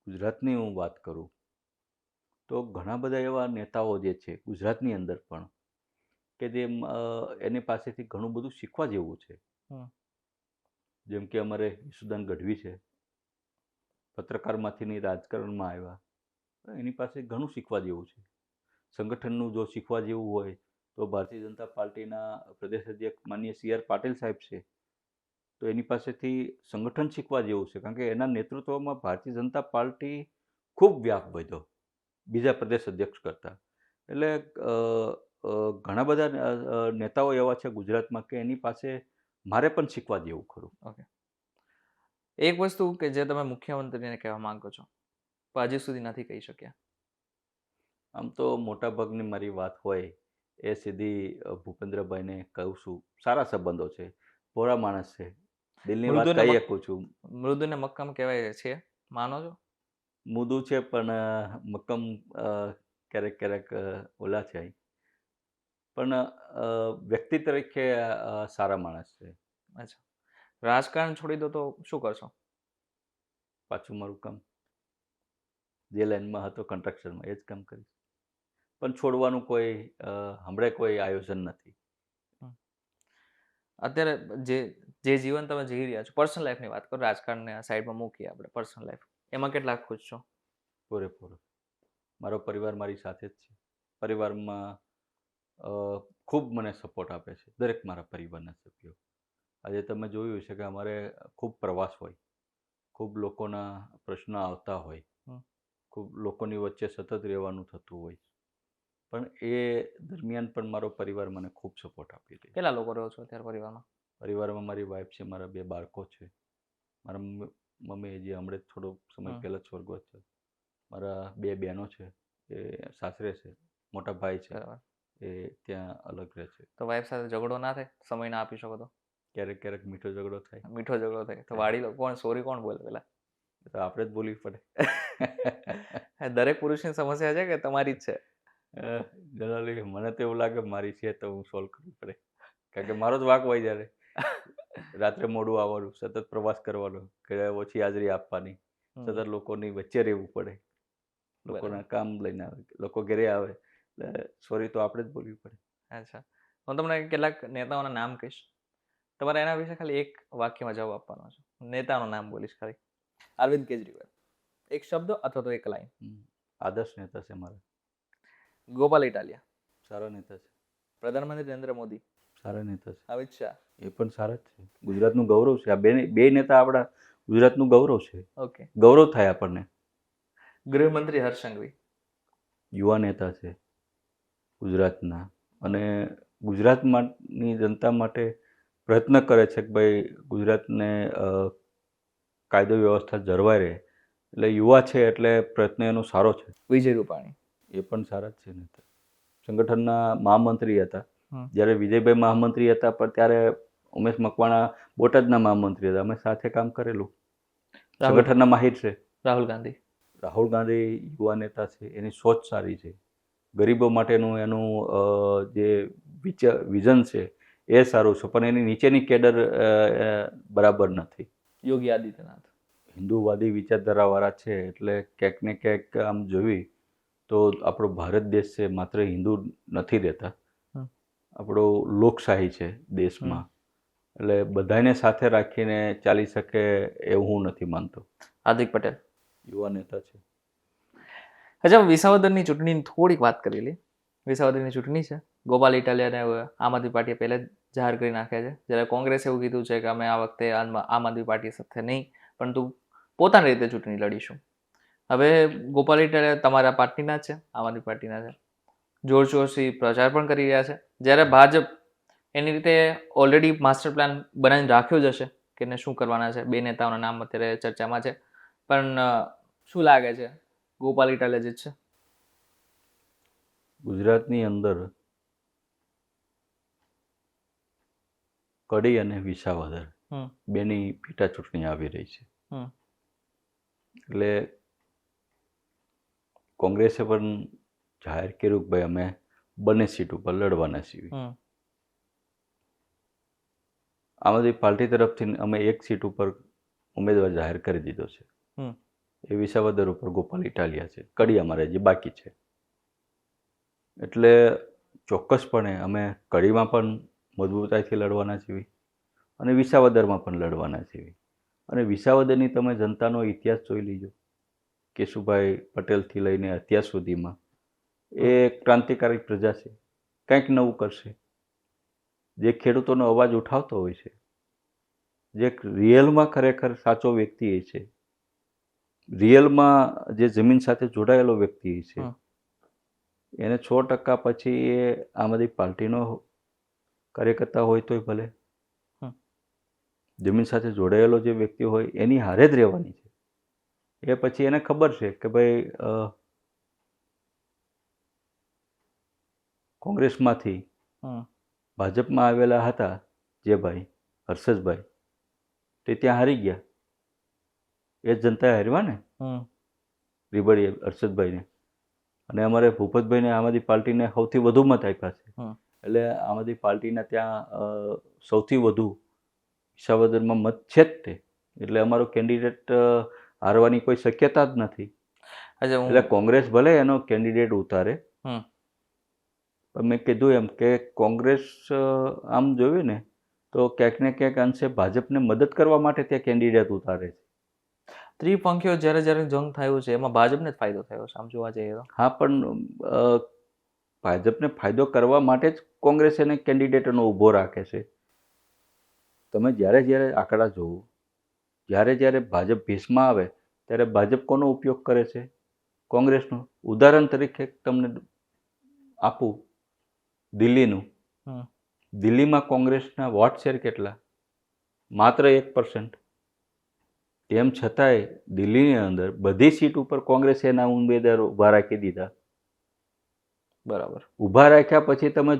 ગુજરાતની હું વાત કરું તો ઘણા બધા એવા નેતાઓ જે છે ગુજરાતની અંદર પણ કે જે એની પાસેથી ઘણું બધું શીખવા જેવું છે. જેમ કે અમારે યશુદાન ગઢવી છે, પત્રકારમાંથી રાજકારણમાં આવ્યા, એની પાસે ઘણું શીખવા જેવું છે. સંગઠનનું જો શીખવા જેવું હોય તો ભારતીય જનતા પાર્ટીના પ્રદેશ અધ્યક્ષ માનનીય CR પાટીલ સાહેબ છે, તો એની પાસેથી સંગઠન શીખવા જેવું છે, કારણ કે એના નેતૃત્વમાં ભારતીય જનતા પાર્ટી ખૂબ વ્યાપ વધ્યો બીજા પ્રદેશ અધ્યક્ષ કરતાં. એટલે ઘણા બધા નેતાઓ એવા છે ગુજરાતમાં કે એની પાસે મારે પણ શીખવા જેવું ખરું. ઓકે, એક વસ્તુ કે જે તમે મુખ્યમંત્રીને કહેવા માંગો છો પણ હજી સુધી નથી કહી શક્યા? આમ તો મોટા ભાગની મારી વાત હોય એ સીધી ભૂપેન્દ્રભાઈને કહું છું. સારા સંબંધો છે, ભોળા માણસ છે, દિલની વાત કહી શકું છું. મૃદુ ને મક્કમ કહેવાય છે, માનો છો? મૃદુ છે પણ મક્કમ ક્યારેક ક્યારેક ઓલા છે, પણ વ્યક્તિ તરીકે સારા માણસ છે. અચ્છા, રાજકારણ છોડી દો તો શું કરશો? પાછું મારું કામ જે લાઈનમાં હતો કન્સ્ટ્રક્શનમાં એ જ કામ કરીશ, પણ છોડવાનું કોઈ હમણાં કોઈ આયોજન નથી. અત્યારે જે જીવન તમે જીવી રહ્યા છો, પર્સનલ લાઈફની વાત કરો, રાજકારણને સાઈડમાં મૂકીએ આપણે, પર્સનલ લાઈફ એમાં કેટલા ખુશ છો? પૂરેપૂરો. મારો પરિવાર મારી સાથે જ છે. પરિવારમાં ખૂબ મને સપોર્ટ આપે છે દરેક મારા પરિવારના સભ્યો. આજે તમે જોયું હશે કે અમારે ખૂબ પ્રવાસ હોય, ખૂબ લોકોના પ્રશ્ન આવતા હોય, ખૂબ લોકોની વચ્ચે સતત રહેવાનું થતું હોય, પણ એ દરમિયાન પણ મારો પરિવાર મને ખૂબ સપોર્ટ આપી દે. કેટલા લોકો રહો છો અત્યારે પરિવારમાં? પરિવારમાં મારી વાઈફ છે, મારા 2 બાળકો છે, મારા મમ્મી જે હમણાં થોડો સમય પહેલાં જ સ્વર્ગવાસ છે, મારા 2 બહેનો છે એ સાસરે છે, મોટા ભાઈ છે એ ત્યાં અલગ રહે છે. તો વાઈફ સાથે ઝઘડો ના થાય? સમય ના આપી શકો તો? ક્યારેક ક્યારેક મીઠો ઝઘડો થાય. મીઠો ઝઘડો થાય તો વાડી લો કોણ? સોરી કોણ બોલે પેલા? તો આપણે જ બોલવી પડે. દરેક પુરુષની સમસ્યા છે કે તમારી જ છે? જનરલી મને તો એવું લાગે મારી છે તો હું સોલ્વ કરવી પડે, કારણ કે મારો જ વાંક હોય જ્યારે રાત્રે મોડું આવવાનું, સતત પ્રવાસ કરવાનો, ઘરે ઓછી હાજરી આપવાની, સતત લોકોની વચ્ચે રહેવું પડે, લોકોના કામ લઈને આવે, લોકો ઘરે આવે એટલે સોરી તો આપણે જ બોલવી પડે. અચ્છા, હું તમને કેટલાક નેતાઓના નામ કહીશ, તમારે એના વિશે ખાલી એક વાક્યમાં જવાબ આપવાનો છે. નેતાનું નામ બોલીશ ખાલી. અરવિંદ કેજરીવાલ, એક શબ્દ અથવા તો એક લાઈન. આદર્શ નેતા છે મારા. ગોપાલ ઇટાલિયા, સારા નેતા છે. પ્રધાનમંત્રી નરેન્દ્ર મોદી, સારા નેતા છે, અમિત શાહ. એ પણ સારા જ છે. ગુજરાતનું ગૌરવ છે. આ બે નેતા આપણા ગુજરાતનું ગૌરવ છે. ઓકે. ગૌરવ થાય આપણને. ગૃહમંત્રી હર્ષ સંઘવી, યુવા નેતા છે ગુજરાતના, અને ગુજરાતની જનતા માટે પ્રયત્ન કરે છે કે ભાઈ ગુજરાતને કાયદો વ્યવસ્થા જળવાઈ રહે. એટલે યુવા છે એટલે પ્રયત્ન એનો સારો છે. વિજય રૂપાણી, એ પણ સારા જ છે નેતા. સંગઠનના મહામંત્રી હતા. હમ. જ્યારે વિજયભાઈ મહામંત્રી હતા પણ ત્યારે ઉમેશ મકવાણા બોટાદના મહામંત્રી હતા. અમે સાથે કામ કરેલું. સંગઠનના માહિર છે. રાહુલ ગાંધી, રાહુલ ગાંધી યુવા નેતા છે. એની સોચ સારી છે. ગરીબો માટેનું એનું જે વિઝન છે એ સારું છે, પણ એની નીચેની કેડર બરાબર નથી. યોગી આદિત્યનાથ, હિન્દુવાદી વિચારધારાવાળા છે એટલે ક્યાંક ને ક્યાંક આમ જોવી તો આપણો ભારત દેશ છે માત્ર હિન્દુ નથી રહેતા. આપણો લોકશાહી છે દેશમાં, એટલે બધાને સાથે રાખીને ચાલી શકે એવું હું નથી માનતો. હાર્દિક પટેલ, યુવા નેતા છે. અચ્છા, વિસાવદરની ચૂંટણીની થોડીક વાત કરી લે. વિસાવદરની ચૂંટણી છે, ગોપાલ ઇટાલિયાને આમ આદમી પાર્ટીએ પહેલા જ જાહેર કરી નાખ્યા છે. જ્યારે કોંગ્રેસે એવું કીધું છે કે અમે આ વખતે આમ આદમી પાર્ટી સાથે નહીં, પરંતુ પોતાની રીતે ચૂંટણી લડીશું. હવે ગોપાલ ઇટાલિયા તમારા પાર્ટીના છે, આમ આદમી પાર્ટીના છે, જોરશોરથી પ્રચાર પણ કરી રહ્યા છે. જ્યારે ભાજપ એની રીતે ઓલરેડી માસ્ટર પ્લાન બનાવીને રાખ્યો જ હશે કે એને શું કરવાના છે. બે નેતાઓના નામ અત્યારે ચર્ચામાં છે, પણ શું લાગે છે ગોપાલ ઇટાલિયા જીતશે? ગુજરાતની અંદર કડી અને વિસાવદર બેની પેટા ચૂંટણી આવી રહી છે. એટલે કોંગ્રેસે પણ જાહેર કર્યું કે ભાઈ અમે બંને સીટ ઉપર લડવાના છીએ. આમ આદમી પાર્ટી તરફથી અમે એક સીટ ઉપર ઉમેદવાર જાહેર કરી દીધો છે. એ વિસાવદર ઉપર ગોપાલ ઇટાલિયા છે. કડી અમારે જે બાકી છે. એટલે ચોક્કસપણે અમે કડીમાં પણ મજબૂતાઈથી લડવાના છીએ અને વિસાવદરમાં પણ લડવાના છીએ. અને વિસાવદરની તમે જનતાનો ઇતિહાસ જોઈ લીજો. કેશુભાઈ પટેલથી લઈને અત્યાર સુધીમાં એ ક્રાંતિકારી પ્રજા છે. કંઈક નવું કરશે. જે ખેડૂતોનો અવાજ ઉઠાવતો હોય છે, જે રિયલમાં ખરેખર સાચો વ્યક્તિ છે, રિયલમાં જે જમીન સાથે જોડાયેલો વ્યક્તિ છે, એને 100% પછી એ આમ આદમી પાર્ટીનો કાર્યકર્તા હોય તોય ભલે, જમીન સાથે જોડાયેલો જે વ્યક્તિ હોય એની હારે જ રહેવાની છે. એ પછી એને ખબર છે કે ભાઈ કોંગ્રેસમાંથી ભાજપમાં આવેલા હતા જે ભાઈ હર્ષદભાઈ, તે ત્યાં હારી ગયા. એ જ જનતાએ હારવા ને રીબડીએ હર્ષદભાઈને. અને અમારે ભૂપતભાઈને આમ આદમી પાર્ટીને સૌથી વધુ મત આપ્યા છે. એટલે આમ આદમી પાર્ટીના ત્યાં સૌથી વધુ વિસાવદરમાં મત છે જ તે. એટલે અમારો કેન્ડિડેટ હારવાની કોઈ શક્યતા જ નથી. એટલે કોંગ્રેસ ભલે એનો કેન્ડિડેટ ઉતારે, પણ મેં કીધું એમ કે કોંગ્રેસ આમ જોયું ને તો ક્યાંક ને ક્યાંક અંશે ભાજપને મદદ કરવા માટે ત્યાં કેન્ડિડેટ ઉતારે છે. ત્રિપંખીઓ જ્યારે જ્યારે જંગ થયું છે એમાં ભાજપને જ ફાયદો થયો છે આમ જોવા જઈએ તો. હા, પણ ભાજપને ફાયદો કરવા માટે જ કોંગ્રેસ એને કેન્ડિડેટનો ઊભો રાખે છે. તમે જ્યારે જ્યારે આંકડા જોવો, જ્યારે જ્યારે ભાજપ ભીસમાં આવે ત્યારે ભાજપ કોનો ઉપયોગ કરે છે? કોંગ્રેસનો. ઉદાહરણ તરીકે તમને આપું દિલ્હીનું. દિલ્હીમાં કોંગ્રેસના વોટ શેર કેટલા? માત્ર 1%. તેમ છતાંય દિલ્હીની અંદર બધી સીટ ઉપર કોંગ્રેસે એના ઉમેદવાર ઊભા રાખી દીધા. બરાબર. ઊભા રાખ્યા પછી તમે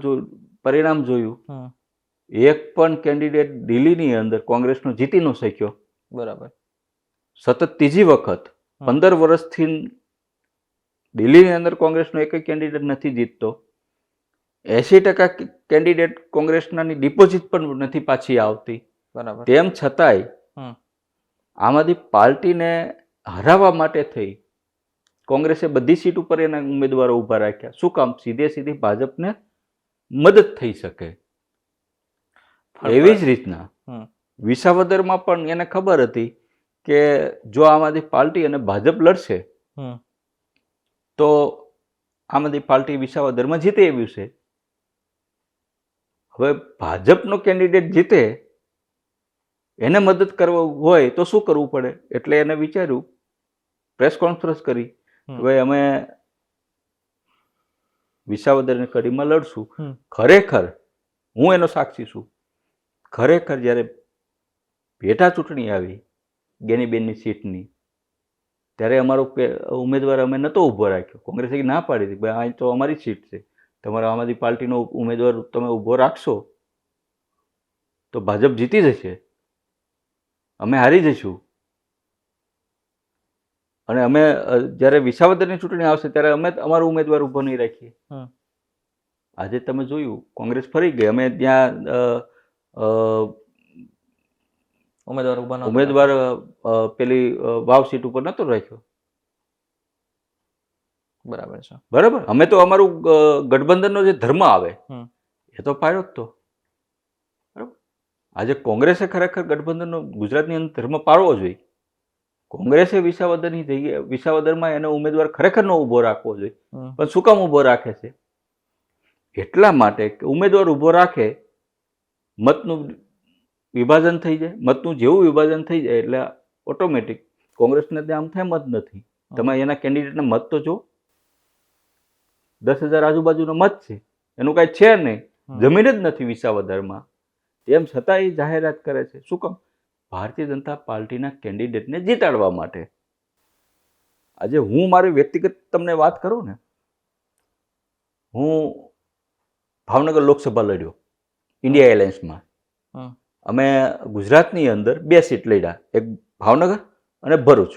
પરિણામ જોયું, એક પણ કેન્ડિડેટ દિલ્હીની અંદર કોંગ્રેસનો જીતી ન શક્યો. બરાબર. સતત ત્રીજી વખત 15 વર્ષથી દિલ્હીની અંદર કોંગ્રેસનો એક કેન્ડિડેટ નથી જીતતો. 80% કેન્ડિડેટ કોંગ્રેસનાની ડિપોઝિટ પણ નથી પાછી આવતી. બરાબર. તેમ છતાંય આમ આદમી પાર્ટીને હરાવવા માટે થઈ કોંગ્રેસે બધી સીટ ઉપર એના ઉમેદવારો ઊભા રાખ્યા. શું કામ? સીધી ભાજપને મદદ થઈ શકે. એવી જ રીતના વિસાવદરમાં પણ એને ખબર હતી કે જો આમ આદમી પાર્ટી અને ભાજપ લડશે તો આમ આદમી પાર્ટી વિસાવદરમાં જીતે એવી છે. હવે ભાજપનો કેન્ડિડેટ જીતે એને મદદ કરવો હોય તો શું કરવું પડે? એટલે એને વિચાર્યું, પ્રેસ કોન્ફરન્સ કરી, કે ભાઈ અમે વિસાવદર અને કડીમાં લડશું. ખરેખર હું એનો સાક્ષી છું. ખરેખર જ્યારે પેટા ચૂંટણી આવી ગેનીબેનની સીટની, ત્યારે અમારો ઉમેદવાર અમે નહોતો ઊભો રાખ્યો. કોંગ્રેસે ના પાડી હતી, ભાઈ અહીં તો અમારી સીટ છે, તમારા આમ આદમી પાર્ટીનો ઉમેદવાર તમે ઊભો રાખશો તો ભાજપ જીતી જશે, અમે હારી જઈશું. અને અમે જ્યારે વિસાવદરની ચૂંટણી આવશે ત્યારે અમે અમારો ઉમેદવાર ઊભો નહીં રાખીએ. આજે તમે જોયું કોંગ્રેસ ફરી ગઈ. અમે ત્યાં ઉમેદવાર પેલી વાવ સીટ ઉપર નતો રાખ્યો. બરાબર છે. બરાબર. અમે તો અમારું ગઠબંધનનો જે ધર્મ આવે એ તો પાડ્યો જ તો. બરાબર. આજે કોંગ્રેસે ખરેખર ગઠબંધનનો ગુજરાતની અંદર ધર્મ પાળવો જોઈએ. કોંગ્રેસે વિસાવદરની જગ્યાએ વિસાવદરમાં એનો ઉમેદવાર ખરેખર ન ઊભો રાખવો જોઈએ. પણ શું કામ ઊભો રાખે છે? એટલા માટે કે ઉમેદવાર ઊભો રાખે, મતનું વિભાજન થઈ જાય. મતનું જેવું વિભાજન થઈ જાય એટલે ઓટોમેટિક કોંગ્રેસને ત્યાં આમ થાય મત નથી. તમે એના કેન્ડિડેટના મત તો જો, 10,000 આજુબાજુનો મત છે, એનું કાંઈ છે નહીં, જમીન જ નથી વિસાવદરમાં. તેમ છતાં એ જાહેરાત કરે છે. શું કામ? ભારતીય જનતા પાર્ટીના કેન્ડિડેટને જીતાડવા માટે. આજે હું મારી વ્યક્તિગત તમને વાત કરું ને, હું ભાવનગર લોકસભા લડ્યો ઇન્ડિયા એલાયન્સમાં. અમે ગુજરાતની અંદર 2 સીટ લડ્યા, એક ભાવનગર અને ભરૂચ.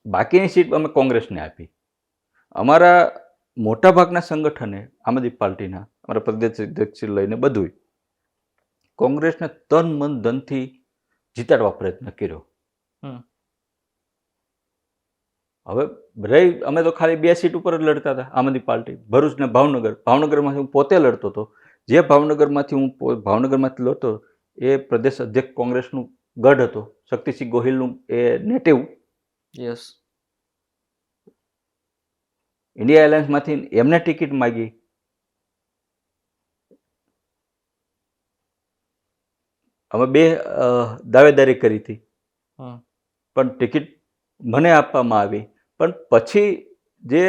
બાકીની સીટ અમે કોંગ્રેસને આપી. અમારા મોટાભાગના સંગઠને આમ આદમી પાર્ટીના અમારા પ્રદેશ અધ્યક્ષથી લઈને બધું કોંગ્રેસને તન મન ધનથી જીતાડવા પ્રયત્ન કર્યો. હવે રહી અમે તો ખાલી 2 સીટ ઉપર જ લડતા હતા આમ આદમી પાર્ટી, ભરૂચ ને ભાવનગર. ભાવનગરમાંથી હું પોતે લડતો હતો. જે ભાવનગરમાંથી લડતો એ પ્રદેશ અધ્યક્ષ કોંગ્રેસનું ગઢ હતો, શક્તિસિંહ ગોહિલનું એ નેટિવ. યસ. ઇન્ડિયા એલાયન્સમાંથી એમને ટિકિટ માગી. અમે 2 દાવેદારી કરી હતી, પણ ટિકિટ મને આપવામાં આવી. પણ પછી જે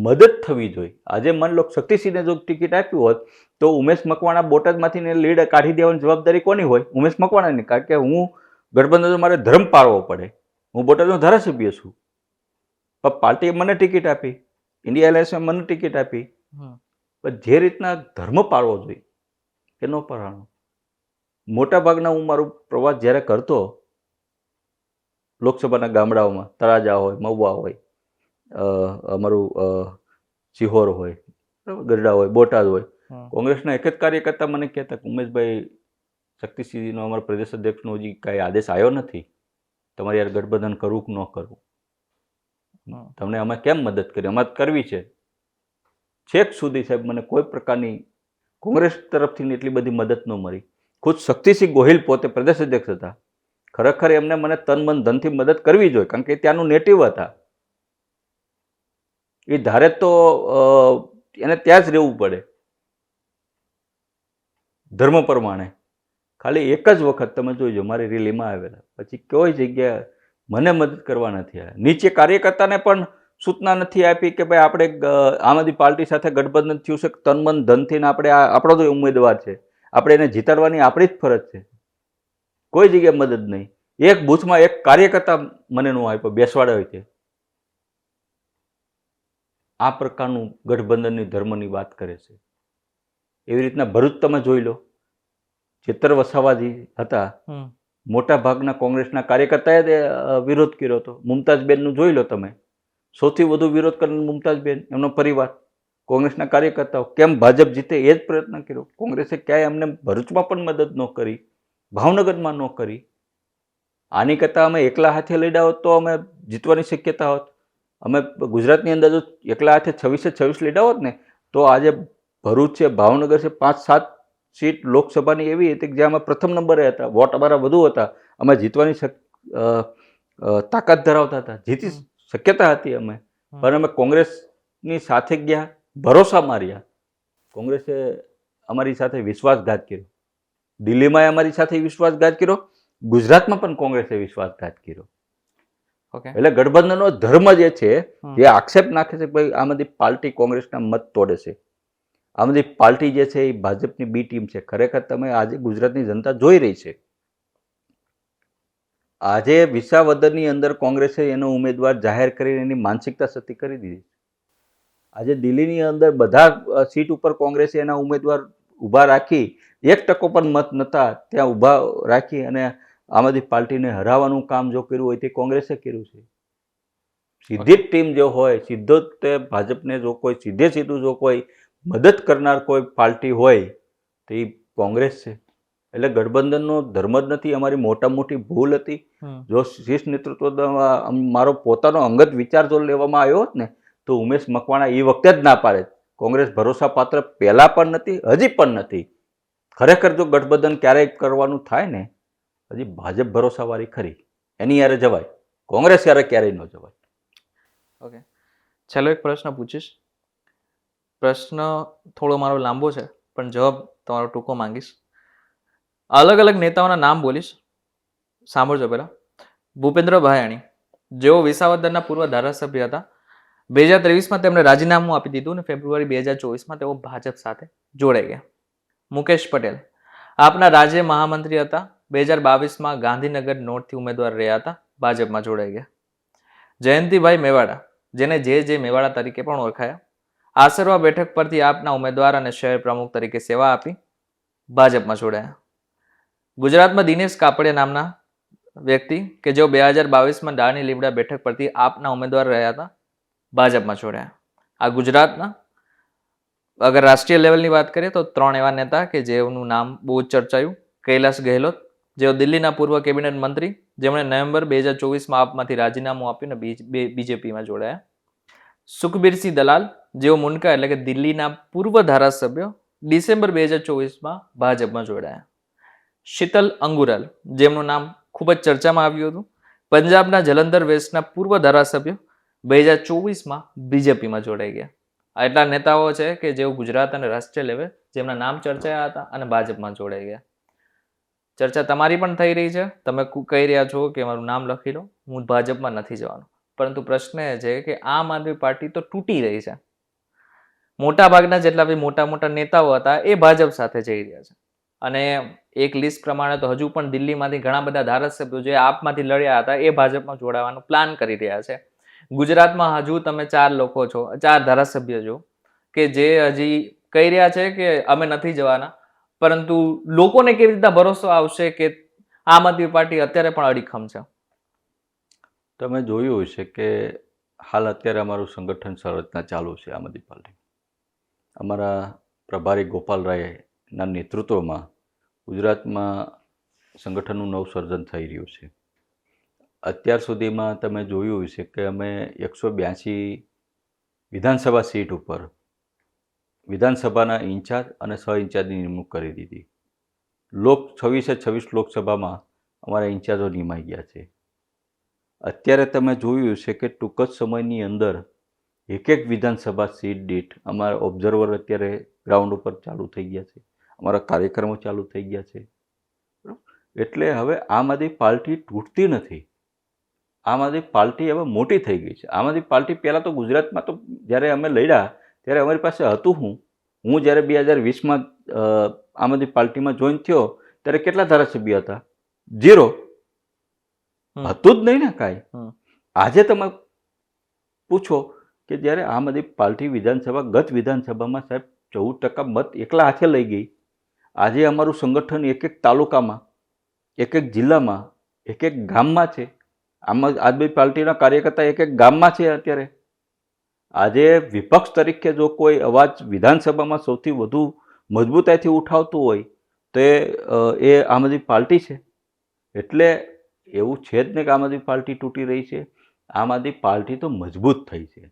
મદદ થવી જોઈએ, આજે માની લો શક્તિસિંહને જો ટિકિટ આપ્યું હોત તો ઉમેશ મકવાણા બોટાદમાંથી લીડ કાઢી દેવાની જવાબદારી કોની હોય? ઉમેશ મકવાણાની. કારણ કે હું ગઠબંધન મારે ધર્મ પાળવો પડે. હું બોટાદનો ધારાસભ્ય છું, પણ પાર્ટીએ મને ટિકિટ આપી, ઇન્ડિયા એલાયન્સમાં મને ટિકિટ આપી. પણ જે રીતના ધર્મ પાળવો જોઈએ એ ન પાળવાનો. મોટાભાગના હું મારો પ્રવાસ જ્યારે કરતો લોકસભાના ગામડાઓમાં, તળાજા હોય, મહુવા હોય, અમારું સિહોર હોય, ગરડા હોય, બોટાદ હોય, કોંગ્રેસના એક જ કાર્યકર્તા મને કહેતા કે ઉમેશભાઈ, શક્તિસિંહનો અમારા પ્રદેશ અધ્યક્ષનો હજી કાંઈ આદેશ આવ્યો નથી, તમારે યાર ગઠબંધન કરવું કે ન કરવું, તમને અમે કેમ મદદ કરી? અમારે કરવી છે. છેક સુધી સાહેબ મને કોઈ પ્રકારની કોંગ્રેસ તરફથી એટલી બધી મદદ ન મળી. ખુદ શક્તિસિંહ ગોહિલ પોતે પ્રદેશ અધ્યક્ષ હતા. ખરેખર એમને મને તન મન ધનથી મદદ કરવી જોઈએ, કારણ કે ત્યાંનું નેટિવ હતા. એ ધારે તો એને ત્યાં જ રહેવું પડે ધર્મ પ્રમાણે. ખાલી એક જ વખત તમે જોઈજો મારી રેલીમાં આવેલા, પછી કોઈ જગ્યાએ મને મદદ કરવા નથી આવ્યા. નીચે કાર્યકર્તાને પણ સૂચના નથી આપી કે ભાઈ આપણે આમ આદમી પાર્ટી સાથે ગઠબંધન થયું છે, તન મન ધનથી આપણે આપણો તો ઉમેદવાર છે, આપણે એને જીતાડવાની આપણી જ ફરજ છે. કોઈ જગ્યાએ મદદ નહીં. એક બૂથમાં એક કાર્યકર્તા મને ન આપ્યો, બેસવાડ્યો હોય છે. આ પ્રકારનું ગઠબંધનની ધર્મની વાત કરે છે. એવી રીતના ભરૂચ તમે જોઈ લો, ચેતર વસાવાજી હતા, મોટા ભાગના કોંગ્રેસના કાર્યકર્તાએ વિરોધ કર્યો હતો. મુમતાજબેનનું જોઈ લો તમે, સૌથી વધુ વિરોધ કરીને મુમતાજબેન, એમનો પરિવાર, કોંગ્રેસના કાર્યકર્તાઓ. કેમ ભાજપ જીતે એ જ પ્રયત્ન કર્યો. કોંગ્રેસે ક્યાંય અમને ભરૂચમાં પણ મદદ ન કરી, ભાવનગરમાં ન કરી. આની કરતાં અમે એકલા હાથે લડ્યા હોત તો અમે જીતવાની શક્યતા હોત. અમે ગુજરાતની અંદર જો એકલા હાથે 26 લડ્યા હોત ને તો આજે ભરૂચ છે, ભાવનગર છે, 5-7 સીટ લોકસભાની એવી હતી કે જ્યાં અમે પ્રથમ નંબરે હતા, વોટ અમારા વધુ હતા, અમે જીતવાની તાકાત ધરાવતા હતા, જીતી શક્યતા હતી અમે. પણ અમે કોંગ્રેસની સાથે ગયા, ભરોસા માર્યા. કોંગ્રેસે અમારી સાથે વિશ્વાસઘાત કર્યો, દિલ્હીમાં અમારી સાથે વિશ્વાસઘાત કર્યો, ગુજરાતમાં પણ કોંગ્રેસે વિશ્વાસઘાત કર્યો. ઓકે. એટલે ગઠબંધનનો ધર્મ જે છે, હમ. જે આક્ષેપ નાખે છે કે ભાઈ આમ આદમી પાર્ટી કોંગ્રેસના મત તોડે છે, આમ આદમી પાર્ટી જે છે એ ભાજપની બી ટીમ છે. ખરેખર તમે આજે ગુજરાતની જનતા જોઈ રહી છે. આજે વિસાવદરની અંદર કોંગ્રેસે એનો ઉમેદવાર જાહેર કરીને એની માનસિકતા સતી કરી દીધી. આજે દિલ્હીની અંદર બધા સીટ ઉપર કોંગ્રેસે એના ઉમેદવાર ઊભા રાખી, 1% પણ મત નહોતા ત્યાં ઊભા રાખી અને આમ આદમી પાર્ટીને હરાવવાનું કામ જો કર્યું હોય તે કોંગ્રેસે કર્યું છે. સીધી જ ટીમ જો હોય, સીધો જ તે ભાજપને જો કોઈ સીધું જો કોઈ મદદ કરનાર કોઈ પાર્ટી હોય તો એ કોંગ્રેસ છે. એટલે ગઠબંધનનો ધર્મ જ નથી. અમારી મોટી ભૂલ હતી. જો શીર્ષ નેતૃત્વમાં મારો પોતાનો અંગત વિચાર જો લેવામાં આવ્યો હોત ને તો ઉમેશ મકવાણા એ વખતે જ ના પાડે. કોંગ્રેસ ભરોસાપાત્ર પહેલા પણ નથી, હજી પણ નથી. ખરેખર જો ગઠબંધન ક્યારેય કરવાનું થાય ને, હજી ભાજપ ભરોસાવાળી ખરી, એની યારે જવાય. કોંગ્રેસ યારે ક્યારેય ન જવાય. ઓકે, છેલ્લો એક પ્રશ્ન પૂછીશ. પ્રશ્ન થોડો મારો લાંબો છે પણ જવાબ તમારો ટૂંકો માંગીશ. અલગ અલગ નેતાઓના નામ બોલીશ, સાંભળજો પહેલા. ભૂપેન્દ્ર ભાયાણી, જેઓ વિસાવદરના પૂર્વ ધારાસભ્ય હતા. 2023માં તેમણે રાજીનામું આપી દીધું અને ફેબ્રુઆરી 2024માં તેઓ ભાજપ સાથે જોડાઈ ગયા. મુકેશ પટેલ આપના રાજ્ય મહામંત્રી હતા. 2022માં ગાંધીનગર નોર્થથી ઉમેદવાર રહ્યા હતા, ભાજપમાં જોડાઈ ગયા. જયંતિભાઈ મેવાડા, જેને જે મેવાડા તરીકે પણ ઓળખાયા, આસરવા બેઠક પરથી આપના ઉમેદવાર અને શહેર પ્રમુખ તરીકે સેવા આપી, ભાજપમાં જોડાયા. ગુજરાતમાં દિનેશ કાપડિયા નામના વ્યક્તિ કે જેઓ 2022માં દાણી લીમડા બેઠક પરથી આપના ઉમેદવાર રહ્યા હતા, ભાજપમાં જોડાયા. આ ગુજરાતના અગર રાષ્ટ્રીય લેવલની વાત કરીએ તો 3 એવા નેતા કે જેઓનું નામ બહુ જ ચર્ચાયું. કૈલાશ ગેહલોત, જેઓ દિલ્હીના પૂર્વ કેબિનેટ મંત્રી, જેમણે નવેમ્બર 2024માં આપમાંથી રાજીનામું આપ્યું અને બીજેપીમાં જોડાયા. સુખબીરસિંહ દલાલ, જેઓ મુનકા એટલે કે દિલ્હીના પૂર્વ ધારાસભ્ય, ડિસેમ્બર 2024માં ભાજપમાં જોડાયા. શીતલ અંગુરાલ, જેમનું નામ ખૂબ જ ચર્ચામાં આવ્યું હતું, પંજાબના જલંધર વેસ્ટના પૂર્વ ધારાસભ્ય, 2024માં બીજેપીમાં જોડાઈ ગયા. આ એટલા નેતાઓ છે કે જેઓ ગુજરાત અને રાષ્ટ્રીય લેવલે જેમના નામ ચર્ચાયા હતા અને ભાજપમાં જોડાઈ ગયા. ચર્ચા તમારી પણ થઈ રહી છે. તમે કહી રહ્યા છો કે મારું નામ લખી લો, હું ભાજપમાં નથી જવાનું. પરંતુ પ્રશ્ન એ છે કે આમ આદમી પાર્ટી તો તૂટી રહી છે. મોટા ભાગના જેટલા બી મોટા નેતાઓ હતા એ ભાજપ સાથે જઈ રહ્યા છે. અને એક લિસ્ટ પ્રમાણે તો હજુ પણ દિલ્હીમાંથી ઘણા બધા ધારાસભ્યો જે આપમાંથી લડ્યા હતા એ ભાજપમાં જોડાવાનો પ્લાન કરી રહ્યા છે. ગુજરાતમાં હજુ તમે 4 લોકો છો, 4 ધારાસભ્ય છો કે જે હજી કહી રહ્યા છે કે અમે નથી જવાના. પરંતુ લોકોને કેવી રીતના ભરોસો આવશે કે આમ આદમી પાર્ટી અત્યારે પણ અડીખમ છે? તમે જોયું હશે કે હાલ અત્યારે અમારું સંગઠન સંરચના ચાલુ છે આમ આદમી પાર્ટી. અમારા પ્રભારી ગોપાલરાયના નેતૃત્વમાં ગુજરાતમાં સંગઠનનું નવસર્જન થઈ રહ્યું છે. અત્યાર સુધીમાં તમે જોયું હશે કે અમે 182 વિધાનસભા સીટ ઉપર વિધાનસભાના ઇન્ચાર્જ અને સહ ઇન્ચાર્જની નિમણૂક કરી દીધી. 26 લોકસભામાં અમારા ઇન્ચાર્જો નિમાઈ ગયા છે. અત્યારે તમે જોયું હશે કે ટૂંક જ સમયની અંદર એક વિધાનસભા સીટ દીઠ અમારા ઓબ્ઝર્વર અત્યારે ગ્રાઉન્ડ ઉપર ચાલુ થઈ ગયા છે, અમારા કાર્યક્રમો ચાલુ થઈ ગયા છે. એટલે હવે આમ આદમી પાર્ટી તૂટતી નથી. આમ આદમી પાર્ટી હવે મોટી થઈ ગઈ છે. આમ આદમી પાર્ટી પહેલાં તો ગુજરાતમાં તો જ્યારે અમે લડ્યા ત્યારે અમારી પાસે હતું હું જ્યારે 2020માં આમ આદમી પાર્ટીમાં જોઈન થયો ત્યારે કેટલા ધારાસભ્ય હતા? 0. હતું જ નહીં ને કાંઈ. આજે તમે પૂછો કે જ્યારે આમ આદમી પાર્ટી ગત વિધાનસભામાં સાહેબ 14% મત એકલા હાથે લઈ ગઈ. આજે અમારું સંગઠન એક તાલુકામાં, એક જિલ્લામાં, એક ગામમાં છે. આમ આદમી પાર્ટીના કાર્યકર્તા એક ગામમાં છે. અત્યારે આજે વિપક્ષ તરીકે જો કોઈ અવાજ વિધાનસભામાં સૌથી વધુ મજબૂતાઈથી ઉઠાવતું હોય તો એ આમ આદમી પાર્ટી છે. એટલે એવું છે જ ને કે આમ આદમી પાર્ટી તૂટી રહી છે. આમ આદમી પાર્ટી તો મજબૂત થઈ છે.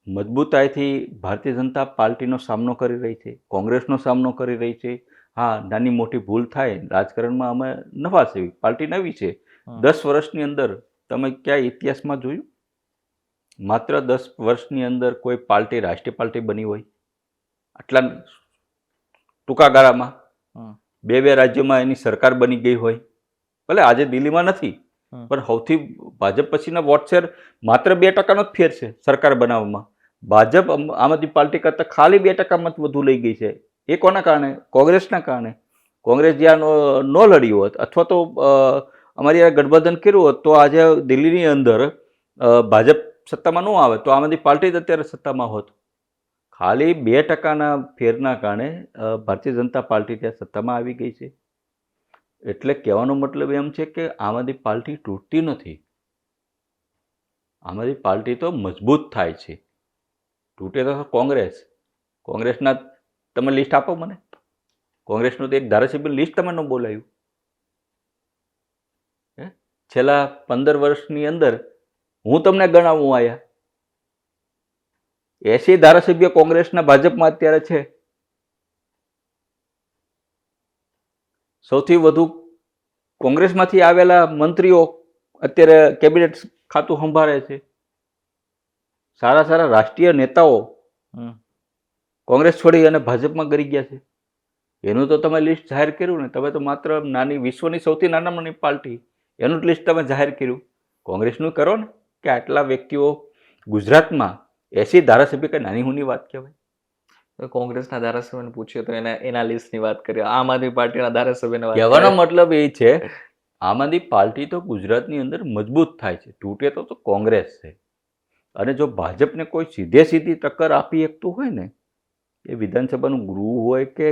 મજબૂતાઈથી ભારતીય જનતા પાર્ટીનો સામનો કરી રહી છે, કોંગ્રેસનો સામનો કરી રહી છે. હા, નાની મોટી ભૂલ થાય. રાજકારણમાં અમે નવા છે, પાર્ટી નવી છે. 10 વર્ષની અંદર તમે ક્યાંય ઇતિહાસમાં જોયું? માત્ર 10 વર્ષની અંદર કોઈ પાર્ટી રાષ્ટ્રીય પાર્ટી બની હોય? આટલા ટૂંકા ગાળામાં હમ. બે રાજ્યોમાં એની સરકાર બની ગઈ હોય, ભલે આજે દિલ્હીમાં નથી, હમ. પણ સૌથી ભાજપ પછીના વોટ શેર માત્ર 2% જ ફેર છે સરકાર બનાવવામાં. ભાજપ આમ આદમી પાર્ટી કરતાં ખાલી 2% મત વધુ લઈ ગઈ છે. એ કોના કારણે? કોંગ્રેસના કારણે. કોંગ્રેસ જ્યાં ન લડ્યું હોત અથવા તો અમારી આ ગઠબંધન કર્યું હોત તો આજે દિલ્હીની અંદર ભાજપ સત્તામાં ન આવે તો આમ આદમી પાર્ટી જ અત્યારે સત્તામાં હોત. ખાલી 2%ના ફેરના કારણે ભારતીય જનતા પાર્ટી ત્યાં સત્તામાં આવી ગઈ છે. એટલે કહેવાનો મતલબ એમ છે કે આમ આદમી પાર્ટી તૂટતી નથી. આમ આદમી પાર્ટી તો મજબૂત થાય છે. તૂટે તો કોંગ્રેસ. કોંગ્રેસના તમે લિસ્ટ આપો મને. કોંગ્રેસનું તો એક ધારાસભ્ય લિસ્ટ તમે ન બોલાયું. છેલ્લા 15 વર્ષની અંદર હું તમને ગણાવું આયા 80 ધારાસભ્ય કોંગ્રેસના ભાજપમાં અત્યારે છે. સૌથી વધુ કોંગ્રેસમાંથી આવેલા મંત્રીઓ અત્યારે કેબિનેટ ખાતું સંભાળે છે. સારા સારા રાષ્ટ્રીય નેતાઓ કોંગ્રેસ છોડી અને ભાજપમાં ગરી ગયા છે. એનું તો તમે લિસ્ટ જાહેર કર્યું ને. તમે તો માત્ર નાની વિશ્વની સૌથી નાનામાં પાર્ટી એનું લિસ્ટ તમે જાહેર કર્યું. કોંગ્રેસનું કરો ને કે આટલા વ્યક્તિઓ ગુજરાતમાં 80 ધારાસભ્ય કઈ નાની હુની વાત કહેવાય. કોંગ્રેસના ધારાસભ્યને પૂછ્યું તો એના લિસ્ટની વાત કરી. આમ આદમી પાર્ટીના ધારાસભ્યને વાત કહેવાનો મતલબ એ છે આમ આદમી પાર્ટી તો ગુજરાતની અંદર મજબૂત થાય છે. તૂટે તો કોંગ્રેસ છે. અને જો ભાજપને કોઈ સીધી ટક્કર આપી શકતું હોય ને, એ વિધાનસભાનું ગૃહ હોય કે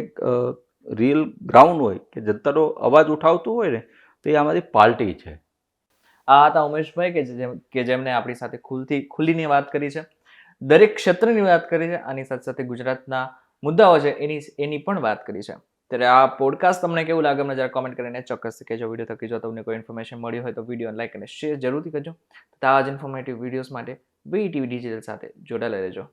રિયલ ગ્રાઉન્ડ હોય કે જનતાનો અવાજ ઉઠાવતું હોય ને, તો એ આમ આદમી પાર્ટી છે. આ હતા ઉમેશભાઈ કે જેમણે આપણી સાથે ખુલ્લીની વાત કરી છે, દરેક ક્ષેત્રની વાત કરી છે. આની સાથે સાથે ગુજરાતના મુદ્દાઓ છે એની પણ વાત કરી છે. ત્યારે આ પોડકાસ્ટ તમને કેવું લાગે અમને જરા કોમેન્ટ કરીને ચોક્કસ કહેજો. વિડીયો થકી જો તમને કોઈ ઇન્ફોર્મેશન મળી હોય તો વિડીયો લાઈક અને શેર જરૂરથી કરજો. તો આ જ ઇન્ફોર્મેટિવ વિડીયોઝ માટે VTV ડિજિટલ સાથે જોડાયેલા રહેજો.